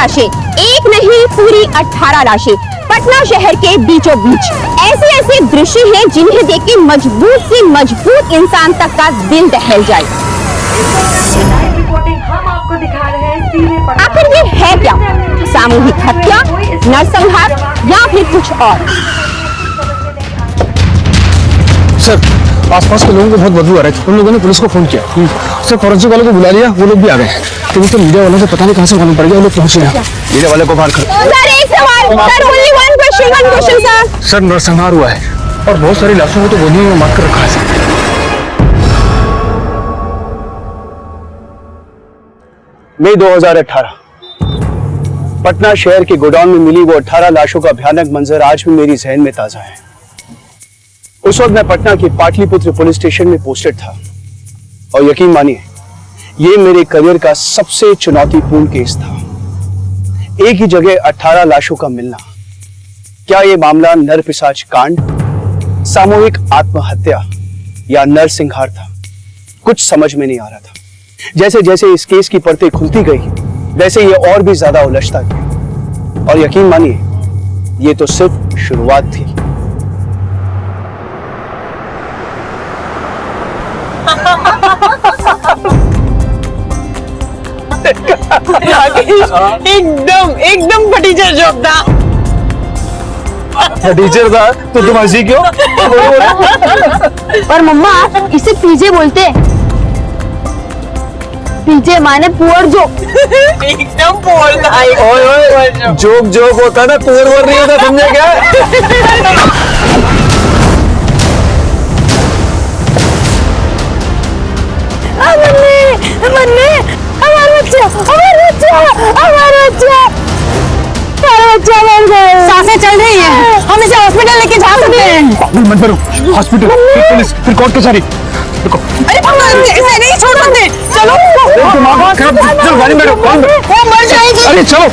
लाशें, एक नहीं पूरी 18 लाशें पटना शहर के बीचों बीच। ऐसे ऐसे दृश्य हैं जिन्हें देख के मजबूत से मजबूत इंसान तक का दिल दहल जाए। हम आपको दिखा रहे हैं आखिर ये है क्या? सामूहिक हत्या, नरसंहार या फिर कुछ और? सर, आसपास के लोगों को बहुत बदबू आ रही थी। उन लोगों ने पुलिस को फोन किया। सर, फॉरेंसिक वालों को बुला लिया, वो लोग भी आ गए। तो मीडिया वालों से पता नहीं कहां से मालूम पड़ गया, वो लोग पहुंच गए। मीडिया वाले को बाहर कर। सर एक सवाल, sir only one question sir. Sir, नरसंहार हुआ है और बहुत सारी लाशों को तो गोलियों में मार कर रखा है सर। मई 2018 पटना शहर के गोडाउन में मिली वो 18 लाशों का भयानक मंजर आज भी मेरी जहन में ताजा है। उस वक्त मैं पटना के पाटलिपुत्र पुलिस स्टेशन में पोस्टेड था और यकीन मानिए ये मेरे करियर का सबसे चुनौतीपूर्ण केस था। एक ही जगह 18 लाशों का मिलना। क्या ये मामला नरपिशाच कांड, सामूहिक आत्महत्या या नरसंहार था? कुछ समझ में नहीं आ रहा था। जैसे जैसे इस केस की परतें खुलती गई वैसे ये और भी ज्यादा उलझता गया और यकीन मानिए ये तो सिर्फ शुरुआत थी। एकदम फटीचर जोक था। टीचर था तो तुम हंसी क्यों? और मम्मा इसे पीजे बोलते। पीजे माने पुअर जोक। एकदम पोल था। ओए जोक जोक होता ना, पुअर वोर नहीं होता, समझे क्या? मन्ने हमारा बच्चा मर गया। सांसें चल रही हैं, हम इसे हॉस्पिटल लेके जा सकते हैं। पागल मत करो, हॉस्पिटल, फिर पुलिस, फिर कोर्ट कचहरी। रुको। अरे इसे नहीं छोड़ो दे। चलो दिमाग खराब, चलो गाड़ी में बैठो। वो मर जाएगी। अरे चलो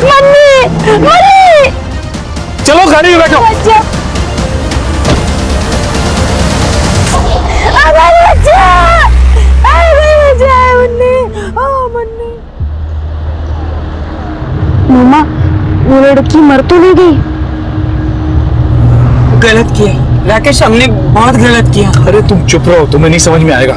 चलो गाड़ी में बैठो। मम्मा वो लड़की मर तो नहीं गई? गलत किया राकेश, हमने बहुत गलत किया। अरे तुम चुप रहो, तुम्हें नहीं समझ में आएगा।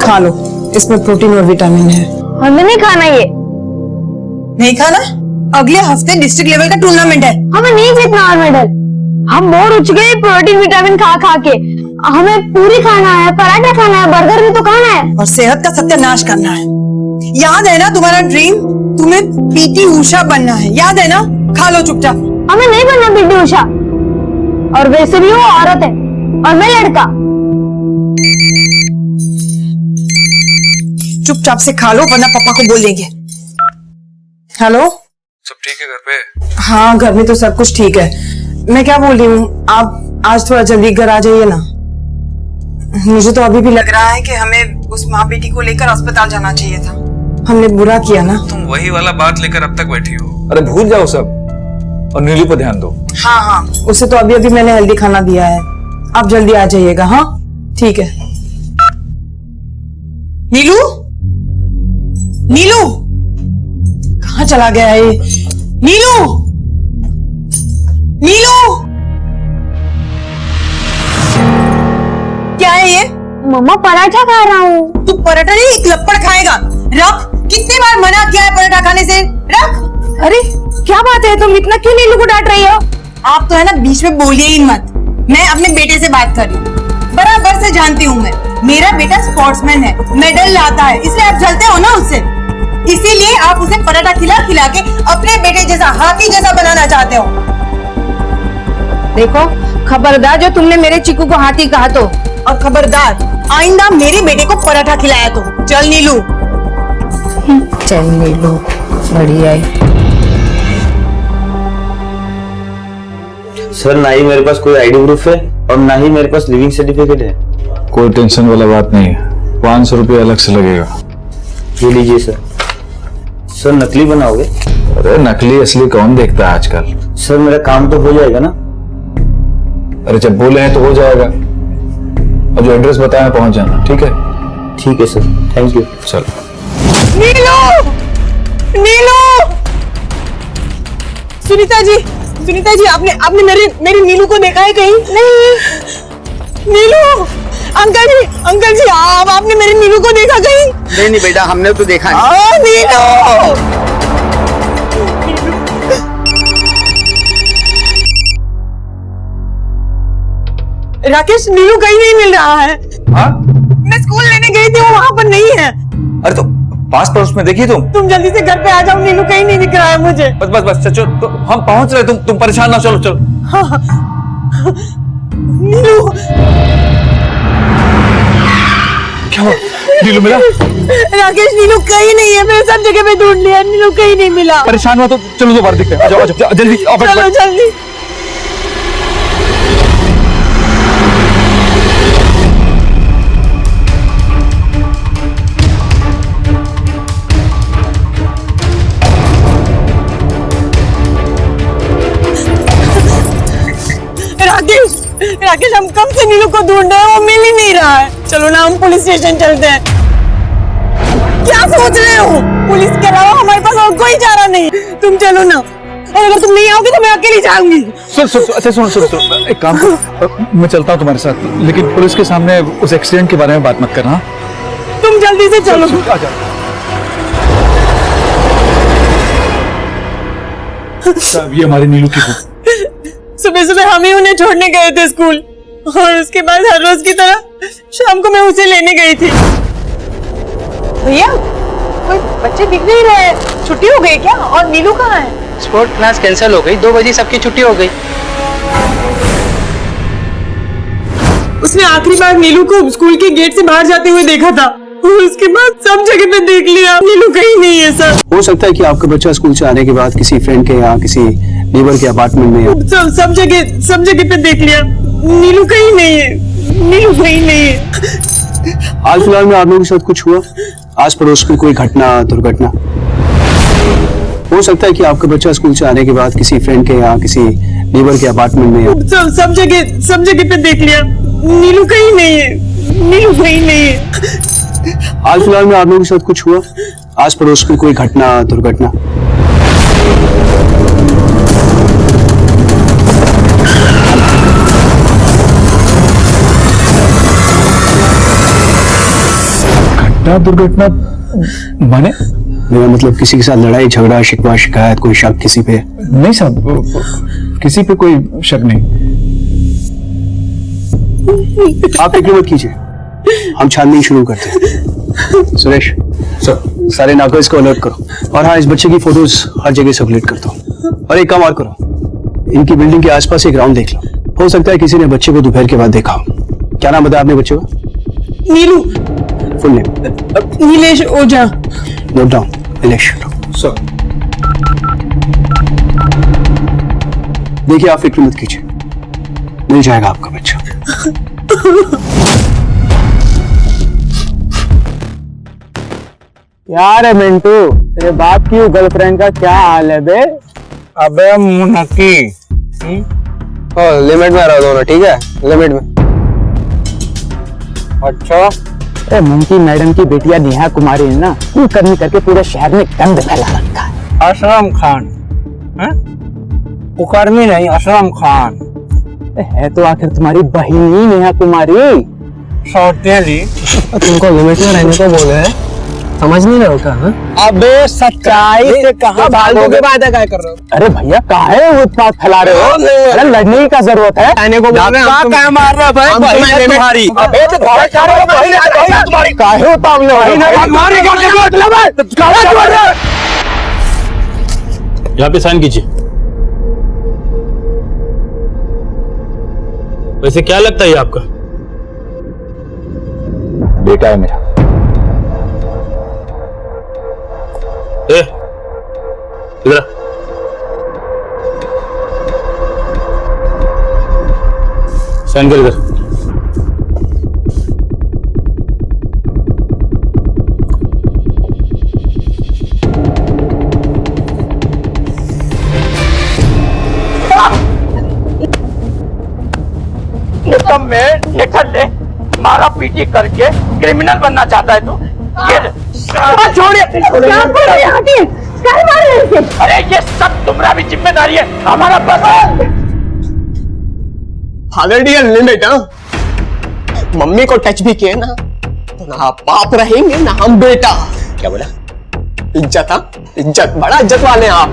खा लो, इसमें प्रोटीन और विटामिन है। हमें नहीं खाना ये। नहीं खाना? अगले हफ्ते डिस्ट्रिक्ट लेवल का टूर्नामेंट है। हमें नहीं जीतना और मेडल। हम बोर हो चुके हैं प्रोटीन विटामिन खा खा के। हमें पूरी खाना है, पराठा खाना है, बर्गर भी तो खाना है और सेहत का सत्यानाश करना है। याद है ना तुम्हारा ड्रीम? तुम्हें पीटी उषा बनना है, याद है ना? खा लो चुपचाप। हमें नहीं बनना पीटी उषा, और वैसे भी वो औरत है और मैं लड़का। चुपचाप से खा लो वरना पापा को बोल देंगे। हेलो, सब ठीक है घर पे? हाँ घर में तो सब कुछ ठीक है। मैं क्या बोल रही हूँ, आप आज थोड़ा जल्दी घर आ जाइए ना। मुझे तो अभी भी लग रहा है कि हमें उस माँ बेटी को लेकर अस्पताल जाना चाहिए था। हमने बुरा किया ना। तुम वही वाला बात लेकर अब तक बैठी हो। अरे भूल जाओ सब और नीलू पर ध्यान दो। हाँ हाँ, उसे तो अभी अभी मैंने हेल्दी खाना दिया है। आप जल्दी आ जाइएगा। हाँ ठीक है। नीलू, नीलू कहाँ चला गया है? नीलू, नीलू क्या है ये? मम्मा पराठा खा रहा हूँ। तू पराठा नहीं, एक लपड़ खाएगा। रख, कितनी बार मना किया है पराठा खाने से? रख। अरे क्या बात है, तुम इतना क्यों नीलू को डांट रही हो? आप तो है ना बीच में बोलिए ही मत। मैं अपने बेटे से बात कर रही हूँ, बराबर से जानती हूँ मैं। मेरा बेटा स्पोर्ट्समैन है, मेडल लाता है, इसलिए आप जलते हो ना उससे। इसीलिए आप उसे पराठा खिला खिला के अपने बेटे जैसा, हाथी जैसा बनाना चाहते हो। देखो खबरदार, जो तुमने मेरे चिकू को हाथी कहा तो, और खबरदार आइंदा मेरे बेटे को पराठा खिलाया तो। चल नीलू। चल नीलू, बढ़िया है। सर ना ही मेरे पास कोई आईडी प्रूफ है और ना ही मेरे पास लिविंग सर्टिफिकेट है। कोई टेंशन वाला बात नहीं है, 500 रुपये अलग से लगेगा। ये लीजिए सर। सर नकली बनाओगे? अरे नकली असली कौन देखता है आजकल। सर मेरा काम तो हो जाएगा ना? अरे जब बोले हैं तो हो जाएगा। और जो एड्रेस बताया पहुंच जाना, ठीक है? ठीक है सर, थैंक यू। चलो। नीलू, नीलू, सुनीता जी, आपने मेरी नीलू को देखा है कहीं? नहीं। नीलू, अंकल जी, आपने मेरी नीलू को देखा कहीं? नहीं बेटा, हमने तो देखा नहीं। नीलू, राकेश, नीलू कहीं नहीं मिल रहा है। हाँ? मैं स्कूल लेने गई थी, वो वहाँ पर नहीं है। अरे तो पास पड़ोस में देखी तुम जल्दी से घर पे आ जाओ, नीलू कहीं नहीं दिख रहा है मुझे। बस चलो, तो हम पहुंच रहे, तुम परेशान ना, चलो। नीलू, क्या हुआ? नीलू मिला? राकेश, नीलू कहीं नहीं है, मैंने सब जगह पे ढूंढ लिया, नीलू कहीं नहीं मिला। परेशान हुआ तो चलो दोबारा दिखते हैं। आ जाओ जल्दी। चलो जल्दी। राकेश, हम कब से नीलू को ढूंढ रहे हैं, वो मिल ही नहीं रहा है। चलो ना, हम पुलिस स्टेशन चलते हैं। क्या सोच रहे हो? पुलिस के अलावा हमारे पास और कोई चारा नहीं। तुम चलो ना, और अगर तुम नहीं आओगे तो मैं अकेली जाऊंगी। सुन, एक काम कर, मैं चलता हूँ तुम्हारे साथ, लेकिन पुलिस के सामने उस एक्सीडेंट के बारे में बात मत करना। तुम जल्दी से चलो। आ जाओ। ये हमारी नीलू की बुक। सुबह हम ही उन्हें छोड़ने गए थे स्कूल, और उसके बाद हर रोज की तरह शाम को मैं उसे लेने गई थी। भैया, कोई बच्चे दिख नहीं रहे, छुट्टी हो गई क्या? और नीलू कहाँ है? स्पोर्ट क्लास कैंसिल हो गई, 2 बजे सबकी छुट्टी हो गई। उसने आखिरी बार नीलू को स्कूल के गेट से बाहर जाते हुए देखा था, और उसके बाद सब जगह पे देख लिया, नीलू कहीं नहीं है सर। हो सकता है कि आपका बच्चा स्कूल से आने के बाद किसी फ्रेंड के या किसी नेबर के अपार्टमेंट में सब जगह पे देख लिया, नीलू कहीं नहीं है, नीलू कहीं नहीं है। हाल फिलहाल में आप लोगों के साथ कुछ हुआ? आस पड़ोस की कोई घटना, दुर्घटना? हो सकता है कि आपका बच्चा स्कूल से आने के बाद किसी फ्रेंड के या किसी नेबर के अपार्टमेंट में सब जगह पे देख लिया, नीलू कहीं नहीं है, नीलू कहीं नहीं है। हाल फिलहाल में आप लोगों के साथ कुछ हुआ? आस पड़ोस की कोई घटना, दुर्घटना? दुर्घटना माने? मेरा मतलब किसी के साथ लड़ाई झगड़ा, शिकवा, शिकायत, कोई शक किसी पे? नहीं साहब, किसी पे कोई शक नहीं। आप फिक्र मत कीजिए, हम छानबीन शुरू करते हैं। सुरेश सर, सारे नाकोस को अलर्ट करो, और हाँ, इस बच्चे की फोटोज हर जगह सर्कुलेट कर दो। और एक काम और करो, इनकी बिल्डिंग के आसपास एक राउंड देख लो, हो सकता है किसी ने बच्चे को दोपहर के बाद देखा हो। क्या नाम बताया आपने बच्चे का? Neelu. Full name? Nilesh Ojha. Note down. Nilesh sir. देखिए, आप फिक्र मत कीजिए, मिल जाएगा आपका बच्चा। यार मिंटू, तेरे बाप की गर्लफ्रेंड का क्या हाल है बे? अबे मुनक्की, लिमिट में रह दो ना, ठीक है? लिमिट में। अच्छा, मंकी मैडम की बेटिया नेहा कुमारी ने ना कुकर्मी करके पूरे शहर में गंद फैला रखा है। असलम खान? कुकर्मी नहीं, असलम खान है तो आखिर तुम्हारी बहिन ही नेहा कुमारी। सौतेली। तुमको लिमिट में रहने को बोले हैं, समझ नहीं रहे हो क्या? अबे सच्चाई से कहाँ भागोगे? वादा क्या कर रहे हो? अरे भैया, काहे उत्पात फैला रहे हो? अरे लड़ने की क्या जरूरत है? कहने को बोल रहे हैं, क्या मार रहा भाई? बहिन है तुम्हारी। अबे तो काहे उतावले हो? यहाँ पे साइन कीजिए। वैसे क्या लगता है आपका? बेटा है मेरा। इधर साइन कर इधर। में निकल ले। मारा पीटी करके क्रिमिनल बनना चाहता है तू? ये छोड़िए, अरे ये सब तुम्हारा भी जिम्मेदारी है, हमारा बस ऑलरेडी लिमिट। मम्मी को टच भी किए ना तो ना बाप रहेंगे ना हम बेटा। क्या बोला? इज्जत? हाँ, इज्जत, बड़ा इज्जत वाले हैं आप।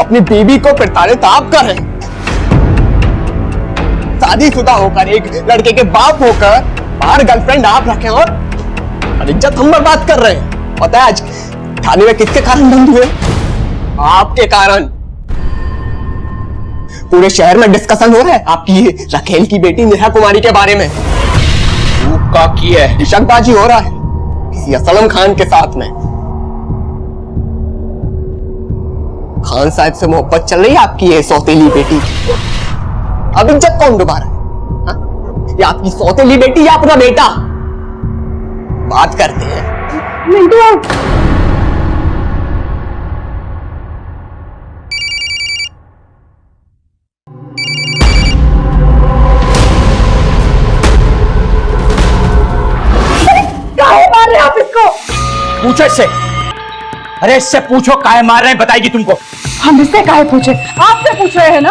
अपनी बीवी को प्रताड़ित आप कर रहे हैं। शादीशुदा होकर, एक लड़के के बाप होकर बाहर गर्लफ्रेंड आप रखे और इज्जत हम बर्बाद कर रहे हैं। पता है आज थाने में किसके कारण बंद हुए? आपके कारण। पूरे शहर में डिस्कशन हो रहा है आपकी रखेल की बेटी नेहा कुमारी के बारे में। का की है, निशानबाजी हो रहा है किसी असलम खान के साथ में। खान साहब से मोहब्बत चल रही है आपकी ये सौतेली बेटी। अब इज्जत कौन डुबा रहा है? ये आपकी सौतेली बेटी या अपना बेटा? बात करते हैं। मिंटू, पूछो इससे। अरे इससे पूछो काहे मार रहे हैं, बताएगी तुमको। हम इससे काहे पूछे? आपसे पूछ रहे हैं ना।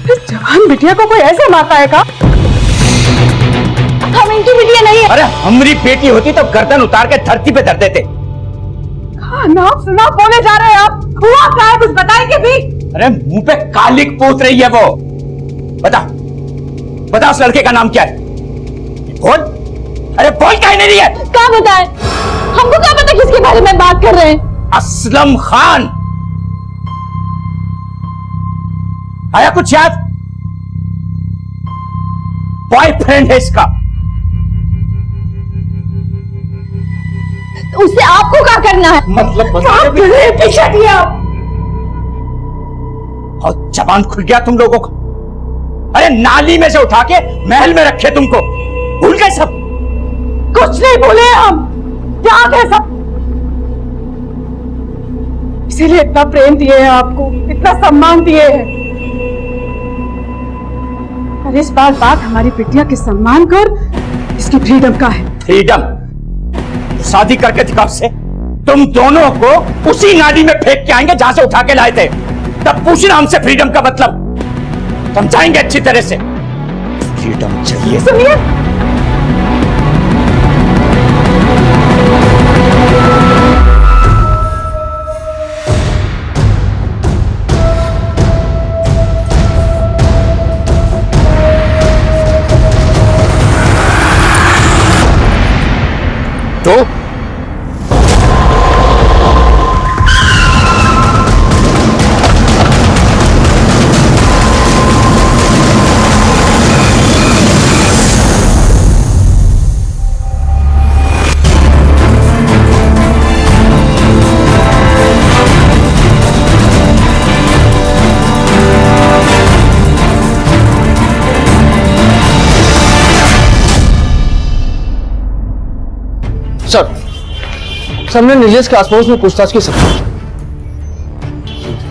इस जवान बिटिया को कोई ऐसे मारता है का? हम इनकी बिटिया नहीं है। अरे हमारी बेटी होती तो गर्दन उतार के धरती पे धर देते। नाम सुना बोले जा रहे हैं आप। हुआ क्या है, कुछ बताएंगे भी? अरे मुंह पे कालिक पोत रही है वो। बता बता उस लड़के का नाम क्या है? बोल। अरे बोल काहे नहीं रही है? क्या बताएं? हमको क्या पता किसके बारे में बात कर रहे हैं? असलम खान। आया कुछ याद? बॉयफ्रेंड है इसका। उससे आपको क्या करना है? मतलब पीछे किया। और जबान खुल गया तुम लोगों का। अरे नाली में से उठा के महल में रखे तुमको, भूल गए सब? कुछ नहीं बोले हम, याद है सब। इसीलिए इतना प्रेम दिए हैं आपको, इतना सम्मान दिए हैं। और इस बार बात हमारी बिटिया के सम्मान कर, इसकी फ्रीडम का है। फ्रीडम? शादी करके दिखाओ से तुम दोनों को उसी नाली में फेंक के आएंगे जहां से उठा के लाए थे। तब पूछना हमसे फ्रीडम का मतलब, समझाएंगे अच्छी तरह से। फ्रीडम चाहिए। सुनिए, तो सर हमने नीलेश के आसपास में पूछताछ की सकती,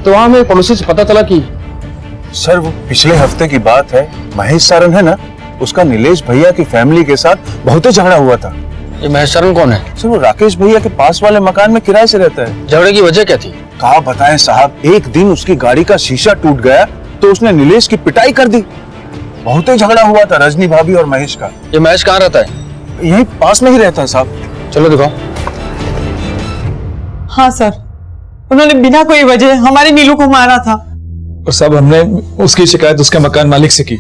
तो वहां हमें पड़ोसी से पता चला कि सर वो पिछले हफ्ते की बात है, महेश सारन है ना, उसका नीलेश भैया की फैमिली के साथ बहुत ही झगड़ा हुआ था। ये महेश सारन कौन है? सर वो राकेश भैया के पास वाले मकान में किराए से रहता है। झगड़े की वजह क्या थी? कहा बताएं साहब, एक दिन उसकी गाड़ी का शीशा टूट गया तो उसने नीलेश की पिटाई कर दी। बहुत ही झगड़ा हुआ था रजनी भाभी और महेश का। ये महेश कहाँ रहता है? यही पास में ही रहता है साहब। चलो दिखाओ। हाँ सर, उन्होंने बिना कोई वजह हमारी नीलू को मारा था। और सब हमने उसकी शिकायत उसके मकान मालिक से की।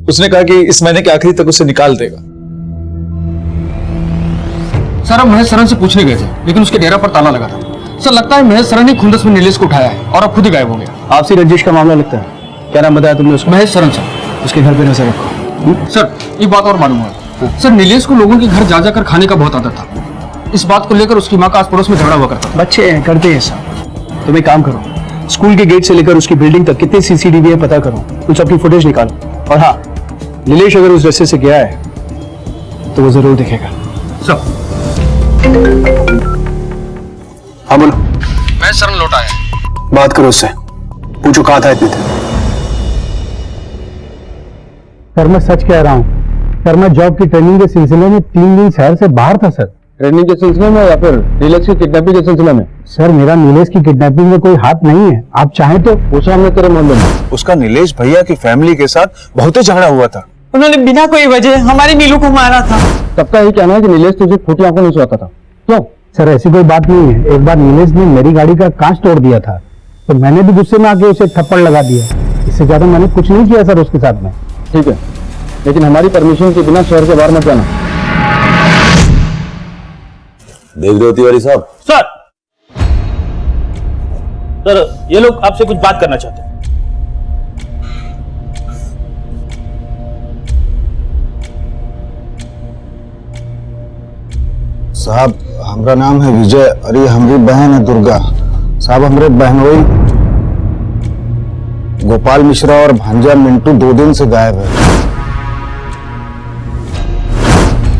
उसने कहा कि इस महीने के आखिरी तक उसे निकाल देगा। सर हम महेश सरन से पूछने गए थे, लेकिन उसके डेरा पर ताला लगा था। सर लगता है महेश सरन ने खुंदस में नीलेश को उठाया है और अब खुद ही गायब हो गया। आपसी रंजिश का मामला लगता है। क्या नाम बताया तुमने उसका? महेश सरन सर। उसके घर पे नजर रखो। सर एक बात और मालूम हुआ, सर नीलेश को लोगों के घर जा जाकर खाने का बहुत आदत था। इस बात को लेकर उसकी माँ का आस पड़ोस में झगड़ा हुआ करता था। बच्चे हैं, करते हैं सब। तुम एक काम करो, स्कूल के गेट से लेकर उसकी बिल्डिंग तक कितने सीसीटीवी है पता करो, कुछ अपनी फुटेज निकालो। और हाँ, नीलेश अगर उस रास्ते से गया है तो वो जरूर दिखेगा। सर हाँ बोलो। महेश सरन लौटा है। बात करो उससे, पूछो कहा था इतने दिन। सर मैं सच कह रहा हूँ सर, मैं जॉब की ट्रेनिंग के सिलसिले में 3 दिन शहर से बाहर था सर। ट्रेनिंग के सिलसिले में या फिर नीलेश की किडनैपिंग के सिलसिले में? सर मेरा नीलेश की किडनैपिंग में कोई हाथ नहीं है, आप चाहें तो पूछा हमने तेरे मामले में। उसका नीलेश भैया की फैमिली के साथ बहुत ही झगड़ा हुआ था। उन्होंने बिना कोई वजह हमारी नीलू को मारा था। सबका यही कहना है कि नीलेश तुझे खोटी आंखों नहीं सोता था, क्यों? सर ऐसी कोई बात नहीं है, एक बार नीलेश ने मेरी गाड़ी का कांच तोड़ दिया था तो मैंने भी गुस्से में आके उसे थप्पड़ लगा दिया, इससे ज्यादा मैंने कुछ नहीं किया सर उसके साथ में। ठीक है, लेकिन हमारी परमिशन के बिना शहर के बाहर मत जाना। देख रहे हो तिवारी साहब? सर सर ये लोग आपसे कुछ बात करना चाहते हैं। साहब हमारा नाम है विजय और ये हमारी बहन है दुर्गा। साहब हमारे बहनोई गोपाल मिश्रा और भांजा मिंटू 2 दिन से गायब है,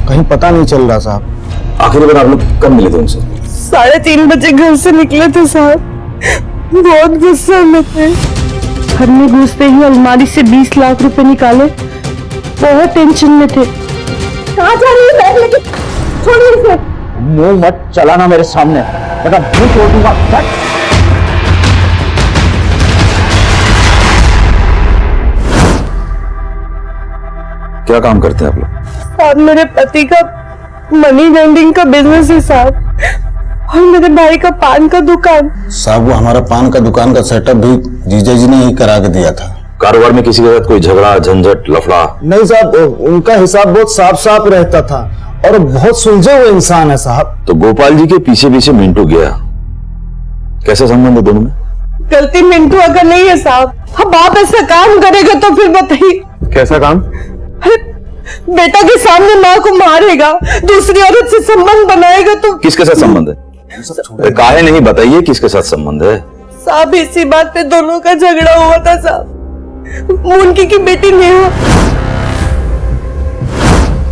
कहीं पता नहीं चल रहा साहब। आखिरी बार आप लोग कब मिले थे उनसे? 3:30 बजे घर से निकले थे साहब, बहुत गुस्से में थे। घर में घुसते ही अलमारी से 20 लाख रुपए निकाले, बहुत टेंशन में थे। कहाँ जा रही है बैग लेके? छोड़िए इसे। मुंह मत चलाना मेरे सामने, बेटा मुंह तोड़ दूंगा। क्या काम करते हैं आप लोग? साहब मेरे पति का मनी वेंडिंग का बिजनेस है साहब, और मेरे भाई का पान का दुकान। साहब वो हमारा पान का दुकान का सेटअप भी जीजा जी ने ही करा के दिया था। कारोबार में किसी के साथ कोई झगड़ा झंझट लफड़ा? नहीं साहब, उनका हिसाब बहुत साफ साफ रहता था और बहुत सुलझे हुए इंसान है साहब। तो गोपाल जी के पीछे पीछे मिंटू गया, कैसा संबंध है दोनों में? गलती मिंटू अगर नहीं है साहब, अब आप ऐसा काम करेगा तो फिर बताइए। कैसा काम? बेटा के सामने माँ को मारेगा, दूसरी औरत से संबंध बनाएगा तो। किसके साथ संबंध है? काहे नहीं बताइए किसके साथ संबंध है? साहब इसी बात पे दोनों का झगड़ा हुआ था साहब। मुनकी की बेटी नेहा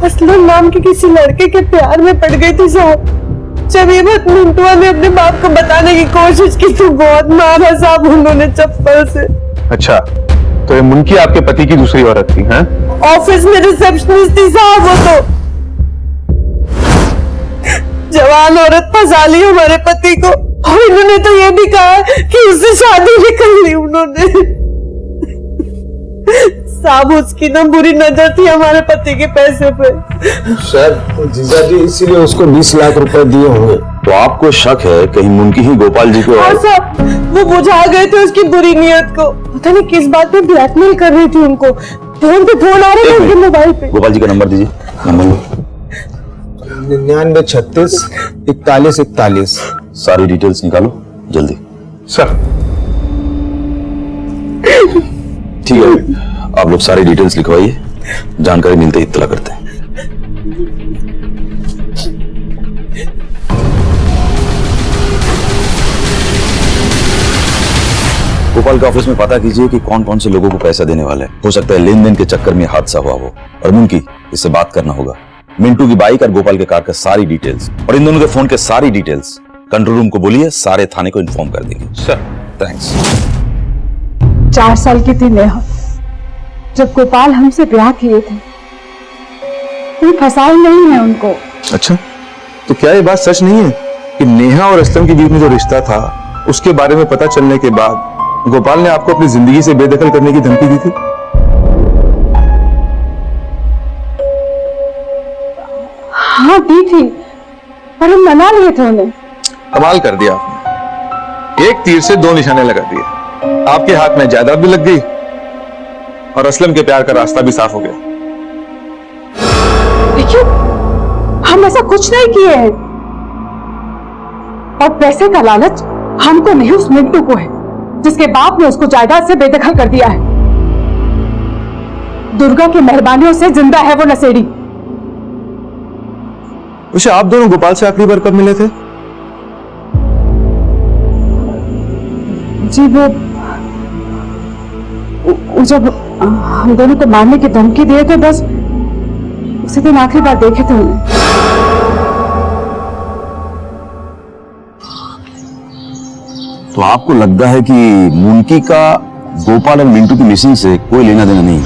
असलम नाम के किसी लड़के के प्यार में पड़ गई थी साहब। जब ये बात मिंटुआ ने अपने बाप को बताने की कोशिश की तो बहुत मारा साहब उन्होंने चप्पल से। अच्छा, तो ये मुनकी आपके पति की दूसरी औरत थी? हैं? ऑफिस में रिसेप्शनिस्ट थी साहब वो तो। जवान औरत फंसा ली हमारे पति को, और इन्होंने तो ये भी कहा कि उससे शादी भी कर ली उन्होंने। साहब उसकी ना बुरी नजर थी हमारे पति के पैसे पे। सर जीजा जी इसीलिए उसको 20 लाख रुपए दिए होंगे। तो आपको शक है कहीं मुनकी ही गोपाल जी को? हाँ साहब, वो बुझा गए थे उसकी बुरी नीयत को। पता नहीं किस बात पे ब्लैकमेल कर रही थी उनको। फोन पे फोन आ रहे थे उनके मोबाइल पे। गोपाल जी का नंबर दीजिए। नंबर लो। 99 36 41 41। सारी डिटेल्स निकालो जल्दी। सर ठीक है, आप लोग सारी डिटेल्स लिखवाइए, जानकारी मिलते ही इत्तला करते हैं। गोपाल के ऑफिस में पता कीजिए कि कौन कौन से लोगों को पैसा देने वाले हैं। हो सकता है लेन देन के चक्कर में हादसा हुआ हो। और मुनकी, इससे बात करना होगा। मिंटू की बाइक और गोपाल के कार का सारी डिटेल्स और इन दोनों के फोन के सारी डिटेल्स कंट्रोल रूम को बोलिए, सारे थाने को इन्फॉर्म कर देंगे। Sir thanks. 4 साल की थी नेहा जब गोपाल हमसे ब्याह किए थे। कोई फसाई नहीं है उनको। अच्छा, तो क्या ये बात सच नहीं है कि नेहा और असलम के बीच में जो रिश्ता था उसके बारे में पता चलने के बाद गोपाल ने आपको अपनी जिंदगी से बेदखल करने की धमकी दी थी? हाँ दी थी, पर हम मना लिए थे उन्हें। कमाल कर दिया आपने, एक तीर से 2 निशाने लगा दिए। आपके हाथ में जायदाद भी लग गई और असलम के प्यार का रास्ता भी साफ हो गया। देखिए हम ऐसा कुछ नहीं किए हैं, और पैसे का लालच हमको नहीं उस मिंटू को है जिसके बाप ने उसको जायदाद से बेदखल कर दिया है। दुर्गा की मेहरबानियों से जिंदा है वो नशेड़ी। वैसे आप दोनों गोपाल से आखिरी बार कब मिले थे? जी वो जब हम दोनों को मारने की धमकी दिए थे, बस उसी दिन आखिरी बार देखे थे उन्हें। तो आपको लगता है कि मुनकी का गोपाल और मिंटू की मिसिंग से कोई लेना देना नहीं?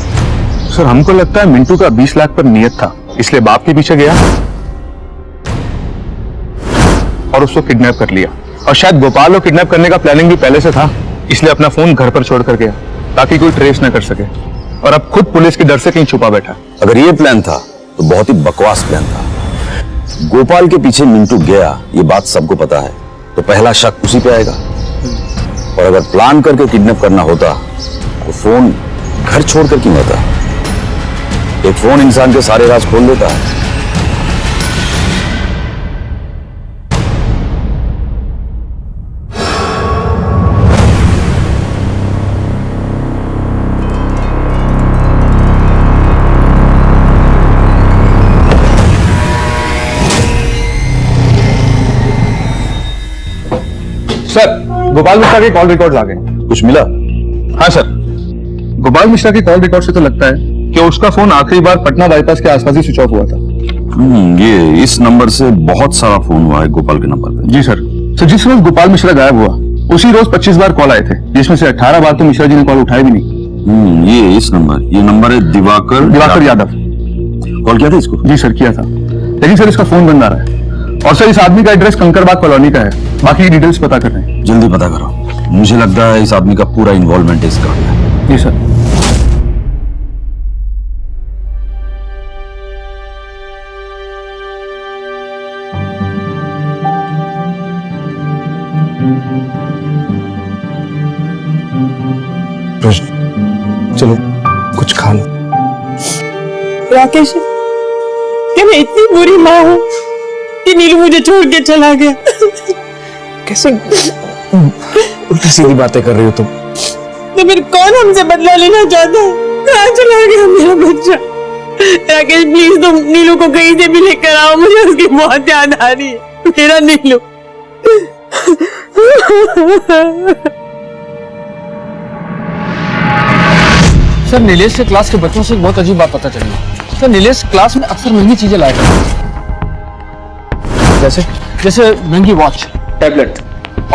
सर हमको लगता है मिंटू का 20 लाख पर नियत था, इसलिए बाप के पीछे गया और उसको किडनैप कर लिया। और शायद गोपाल को किडनैप करने का प्लानिंग भी पहले से था, इसलिए अपना फोन घर पर छोड़ कर गया ताकि कोई ट्रेस न कर सके, और अब खुद पुलिस के डर से कहीं छुपा बैठा। अगर ये प्लान था तो बहुत ही बकवास प्लान था। गोपाल के पीछे मिंटू गया, ये बात सबको पता है, तो पहला शक उसी पे आएगा। और अगर प्लान करके किडनैप करना होता तो फोन घर छोड़कर क्यों होता? एक फोन इंसान के सारे राज खोल देता है। सर गोपाल मिश्रा के कॉल रिकॉर्ड्स आ गए। कुछ मिला? हाँ सर, गोपाल मिश्रा के कॉल रिकॉर्ड से तो लगता है कि उसका फोन आखिरी बार पटना बाईपास के आसपास ही स्विच ऑफ हुआ था। ये इस नंबर से बहुत सारा फोन हुआ है गोपाल के नंबर पे। जी सर। तो जिस रोज गोपाल मिश्रा गायब हुआ उसी रोज 25 बार कॉल आए थे, जिसमें से 18 बार तो मिश्रा जी ने कॉल उठाया भी नहीं। ये इस नंबर, ये नंबर है दिवाकर यादव। कॉल किया था इसको? जी सर किया था, लेकिन सर इसका फोन बंद आ रहा है। और सर इस आदमी का एड्रेस कंकरबाग कॉलोनी का है, बाकी डिटेल्स पता कर रहे हैं। जल्दी पता करो, मुझे लगता है इस आदमी का पूरा इन्वॉल्वमेंट है इस काम में। जी सर। चलो कुछ खा लो। राकेश, क्या मैं इतनी बुरी माँ हूँ कि नीलू मुझे छोड़ के चला गया? कैसे उल्टी सीधी बातें कर रही हो तुम? तो फिर कौन हमसे बदला लेना चाहता है? कहाँ चला गया मेरा बच्चा? राकेश प्लीज तुम नीलू को कहीं से भी लेकर आओ, मुझे उसकी बहुत याद आ रही है। मेरा नीलू। सर नीलेश के क्लास के बच्चों से एक बहुत अजीब बात पता चली। सर नीलेश क्लास में अक्सर महंगी चीजें लाया करता है, जैसे महंगी वॉच, टैबलेट।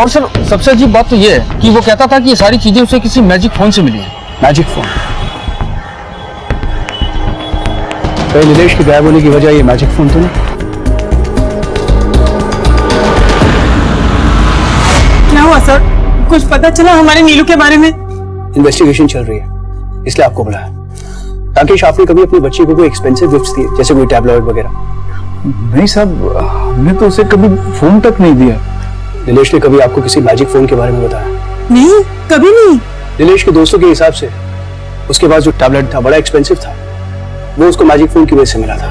और सर सबसे अजीब बात तो ये है कि वो कहता था कि ये सारी चीजें उसे किसी मैजिक फोन से मिली है। Magic phone? तो नीलेश के गायब होने की वजह ये मैजिक फोन तो नहीं? क्या हुआ सर? कुछ पता चला हमारे नीलू के बारे में? इन्वेस्टिगेशन चल रही है, इसलिए आपको बुलाया। राकेश, आपने कभी अपनी बच्ची को कोई एक्सपेंसिव गिफ्ट्स दिए, जैसे कोई टैबलेट वगैरह? नहीं साहब, हमने तो उसे कभी फोन तक नहीं दिया। नीलेश ने कभी आपको किसी मैजिक फोन के बारे में बताया? नहीं, कभी नहीं। नीलेश के दोस्तों के हिसाब से उसके पास जो टैबलेट था बड़ा एक्सपेंसिव था, वो उसको मैजिक फोन की वजह से मिला था।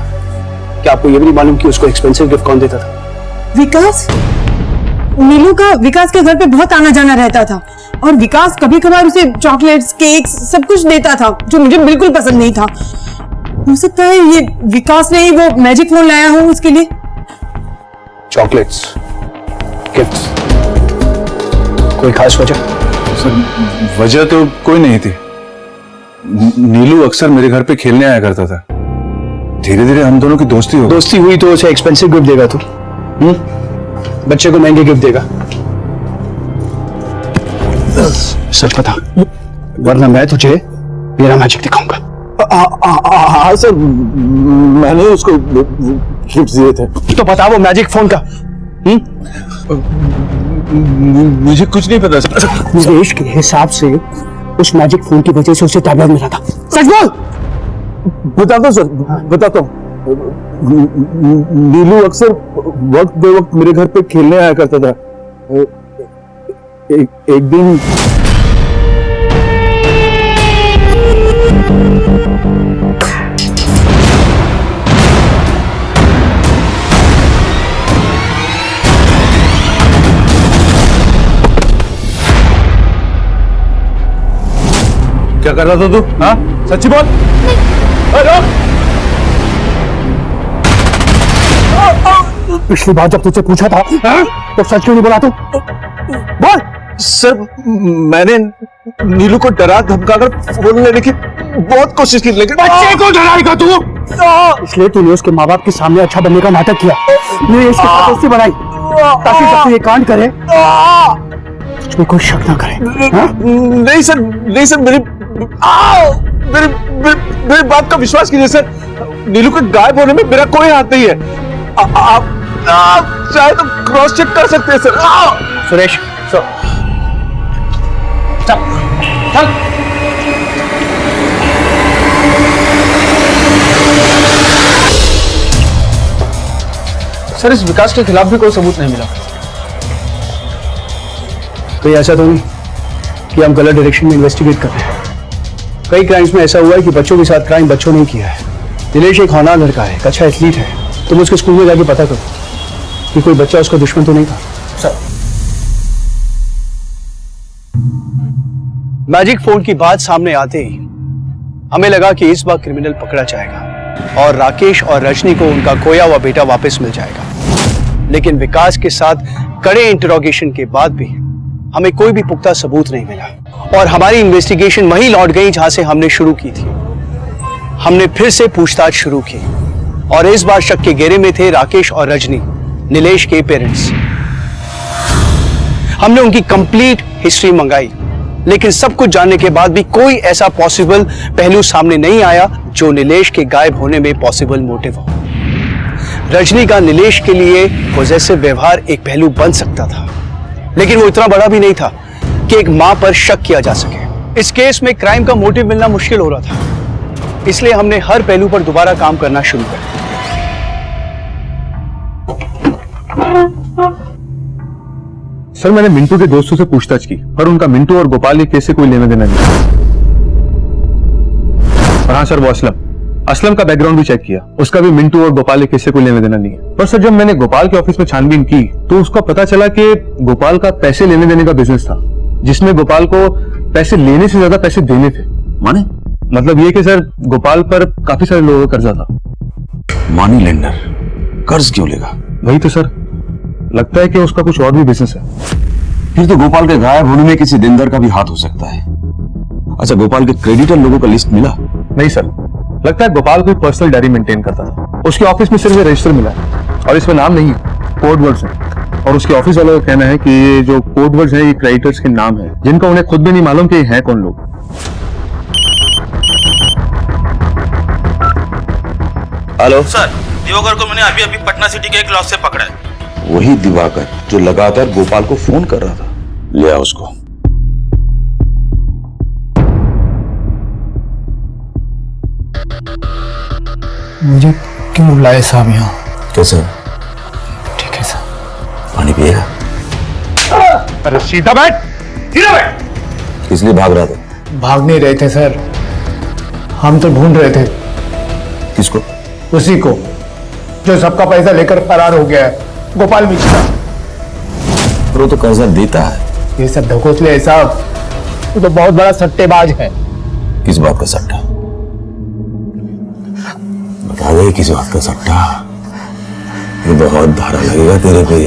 क्या आपको ये भी नहीं मालूम कि उसको एक्सपेंसिव गिफ्ट कौन देता था? विकास। नीलू का विकास के घर पे बहुत आना जाना रहता था, और विकास कभी कभार उसे चॉकलेट्स, केक्स सब कुछ देता था, जो मुझे बिल्कुल पसंद नहीं था। हो सकता है ये विकास ने ही वो मैजिक फोन लाया हो उसके लिए। चॉकलेट्स, गिफ्ट्स, कोई खास वजह? सर वजह तो कोई नहीं थी। नीलू अक्सर मेरे घर पे खेलने आया करता था, धीरे धीरे हम दोनों की दोस्ती हो। दोस्ती हुई तो उसे एक्सपेंसिव गिफ्ट देगा तू? बच्चे को महंगे गिफ्ट देगा? सच बता, वरना मैं तुझे मेरा मैजिक दिखाऊंगा। हाँ सर, मैंने उसको गिफ्ट दिए थे। तो बता वो मैजिक फोन का। मुझे कुछ नहीं पता सर। नीलेश के हिसाब से उस मैजिक फोन की वजह से उसे टैबलेट मिला था। सच बोल। बताता हूँ सर, बताता हूँ। नीलू अक्सर वक्त बे वक्त मेरे घर पे खेलने आया करता था। एक दिन क्या कर रहा था तू? हाँ सच्ची बोल। पिछली बार जब तुझसे पूछा था तो सच क्यों नहीं बोला तू? बोल। सर मैंने नीलू को डरा धमकाकर फोन लेने की बहुत कोशिश की, लेकिन बच्चे को डराएगा तू? इसलिए तूने उसके माँ बाप के सामने अच्छा बनने का नाटक किया, इसके साथ दोस्ती बनाई ताकि जब तू ये कांड करे तुझमें कोई शक ना करे। नहीं सर, नहीं सर, मेरी बात का विश्वास कीजिए सर, नीलू के गायब होने में मेरा कोई हाथ नहीं है। आप चाहे तो क्रॉस चेक कर सकते हैं सर। सुरेश सर, चल चल। सर इस विकास के खिलाफ भी कोई सबूत नहीं मिला। तो ऐसा तो नहीं कि हम गलत डायरेक्शन में इन्वेस्टिगेट कर रहे हैं। कई क्राइम्स में ऐसा हुआ है कि बच्चों के साथ क्राइम बच्चों ने किया है। नीलेश एक होनहार लड़का है, एक अच्छा एथलीट है। तुम उसके स्कूल में जाके पता करो कि कोई बच्चा उसका दुश्मन तो नहीं था। सर मैजिक फोन की बात सामने आते ही हमें लगा कि इस बार क्रिमिनल पकड़ा जाएगा और राकेश और रजनी को उनका खोया हुआ बेटा वापस मिल जाएगा। लेकिन विकास के साथ कड़े इंटरोगेशन के बाद भी हमें कोई भी पुख्ता सबूत नहीं मिला और हमारी इन्वेस्टिगेशन वहीं लौट गई जहां से हमने शुरू की थी। हमने फिर से पूछताछ शुरू की और इस बार शक के घेरे में थे राकेश और रजनी, नीलेश के पेरेंट्स। हमने उनकी कंप्लीट हिस्ट्री मंगाई, लेकिन सब कुछ जानने के बाद भी कोई ऐसा पॉसिबल पहलू सामने नहीं आया जो नीलेश के गायब होने में पॉसिबल मोटिव हो। रजनी का नीलेश के लिए पॉजेसिव व्यवहार एक पहलू बन सकता था, लेकिन वो इतना बड़ा भी नहीं था कि एक मां पर शक किया जा सके। इस केस में क्राइम का मोटिव मिलना मुश्किल हो रहा था, इसलिए हमने हर पहलू पर दोबारा काम करना शुरू कर दिया। सर मैंने मिंटू के दोस्तों से पूछताछ की, पर उनका मिंटू और गोपाल के केस से कोई लेना देना नहीं। और हाँ सर, वो असलम का बैकग्राउंड भी चेक किया, उसका भी मिंटू और गोपाल के केस से कोई लेना देना नहीं है। पर सर जब मैंने गोपाल के ऑफिस में छानबीन की तो उसका पता चला कि गोपाल का पैसे लेने देने का बिजनेस था, जिसमें गोपाल को पैसे लेने से ज्यादा पैसे देने थे। माने मतलब ये कि सर गोपाल पर काफी सारे लोगों का कर्जा था। मनी लेंडर कर्ज क्यों लेगा? वही तो सर, लगता है कि उसका कुछ और भी बिजनेस है। फिर तो गोपाल के गायब होने में किसी देनदार का भी हाथ हो सकता है। अच्छा, गोपाल के क्रेडिटर लोगों का लिस्ट मिला? नहीं सर, लगता है गोपाल कोई पर्सनल डायरी मेंटेन करता था। उसके ऑफिस में सिर्फ रजिस्टर मिला है और इसमें नाम नहीं, कोड वर्ड्स है। और उसके ऑफिस वालों का कहना है कि ये जो कोड वर्ड्स है ये क्रेडिटर्स के नाम है, जिनका उन्हें खुद भी नहीं मालूम कि हैं कौन लोग। हेलो सर, दिवाकर को मैंने अभी अभी पटना सिटी के एक लॉज से पकड़ा है। वही दिवाकर जो लगातार गोपाल को फोन कर रहा था। ले आओ उसको। मुझे क्यों बुलाए साहब यहाँ? कैसे? ठीक है सर। पानी पिएगा? अरे सीधा बैठ, सीधा बैठ। किस लिए भाग रहा था? भाग नहीं रहे थे सर, हम तो ढूंढ रहे थे। किसको? उसी को जो सबका पैसा लेकर फरार हो गया है, गोपाल मिश्रा। वो तो कर्जा देता है। ये सब ढकोसले है साहब, वो तो बहुत बड़ा सट्टेबाज है। किस बात का सट्टा? बता दे किस बात का सट्टा। ये बहुत धारा लगेगा तेरे पे।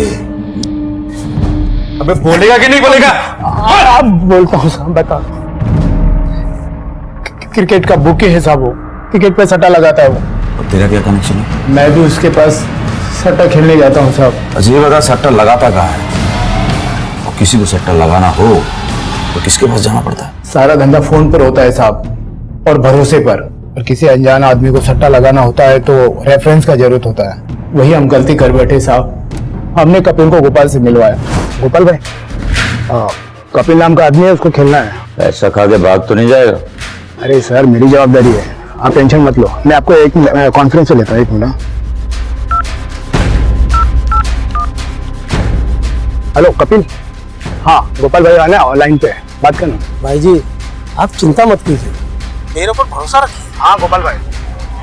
अबे बोलेगा कि नहीं बोलेगा? आप बोलता हूँ साहब, बता। क्रिकेट का बुके है साहब, वो क्रिकेट पे सट्टा लगाता है वो। और तेरा क्या कनेक्शन है? मैं भी उसके पास सट्टा खेलने जाता हूँ साहब। अच्छा ये बता, सट्टा लगाता कहाँ है? और किसी को सट्टा लगाना हो तो किसके पास जाना पड़ता है? सारा धंधा फोन पर होता है साहब, और भरोसे पर। और किसी अनजान आदमी को सट्टा लगाना होता है तो रेफरेंस का जरूरत होता है। वही हम गलती कर बैठे साहब। हमने कपिल को गोपाल से मिलवाया। गोपाल भाई, कपिल नाम का आदमी है, उसको खेलना है। ऐसा खा के भाग तो नहीं जाएगा? अरे सर, मेरी जवाबदारी है, आप टेंशन मत लो। मैं आपको एक कॉन्फ्रेंस से लेता हूँ, एक मिनट। हेलो कपिल। हाँ गोपाल भाई आना, ऑनलाइन पे बात करना। भाई जी आप चिंता मत कीजिए, मेरे ऊपर भरोसा रखिए। हाँ गोपाल भाई,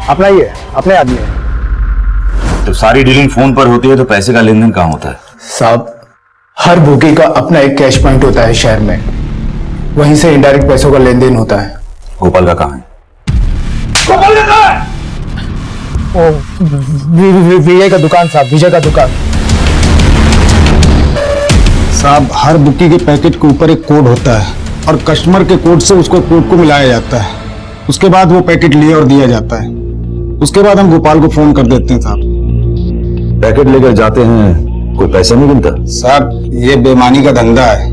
अपना ही है, अपने आदमी है। जब सारी डीलिंग फोन पर होती है तो पैसे का लेन देन कहाँ होता है? साहब, हर भूखी का अपना एक कैश पॉइंट होता है शहर में, वहीं से इनडायरेक्ट पैसों का लेन देन होता है। गोपाल का कहाँ है? गोपाल का कहाँ है? ओ विजय का दुकान साहब, विजय का दुकान। साहब, हर बुकी के पैकेट के ऊपर एक कोड होता है और कस्टमर के कोड से उसको कोड को मिलाया जाता है। उसके बाद वो पैकेट लिया और दिया जाता है। उसके बाद हम गोपाल को फोन कर देते हैं साहब। पैकेट लेकर जाते हैं, कोई पैसा नहीं गिनता? साहब ये बेईमानी का धंधा है,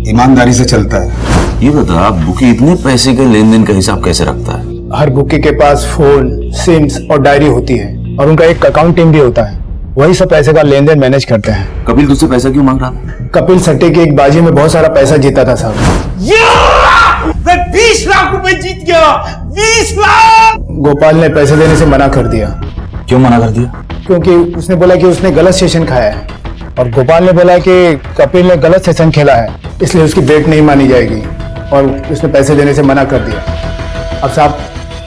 ईमानदारी से चलता है। ये बता, बुकी इतने पैसे के लेन देन का हिसाब कैसे रखता है? हर बुकी के पास फोन, सिम्स और डायरी होती है और उनका एक अकाउंट टीम भी होता है। वही सब पैसे का लेन देन मैनेज करते हैं। कपिल तुझसे पैसा क्यों मांग रहा था? कपिल सट्टे की एक बाजी में बहुत सारा पैसा जीता था साहब। मैं 20 लाख रुपए जीत गया। 20 लाख। गोपाल ने पैसे देने से मना कर दिया। क्यों मना कर दिया? क्योंकि उसने बोला कि उसने गलत सेशन खाया है और गोपाल ने बोला कि कपिल ने गलत सेशन खेला है, इसलिए उसकी बेट नहीं मानी जाएगी और उसने पैसे देने से मना कर दिया। अब साहब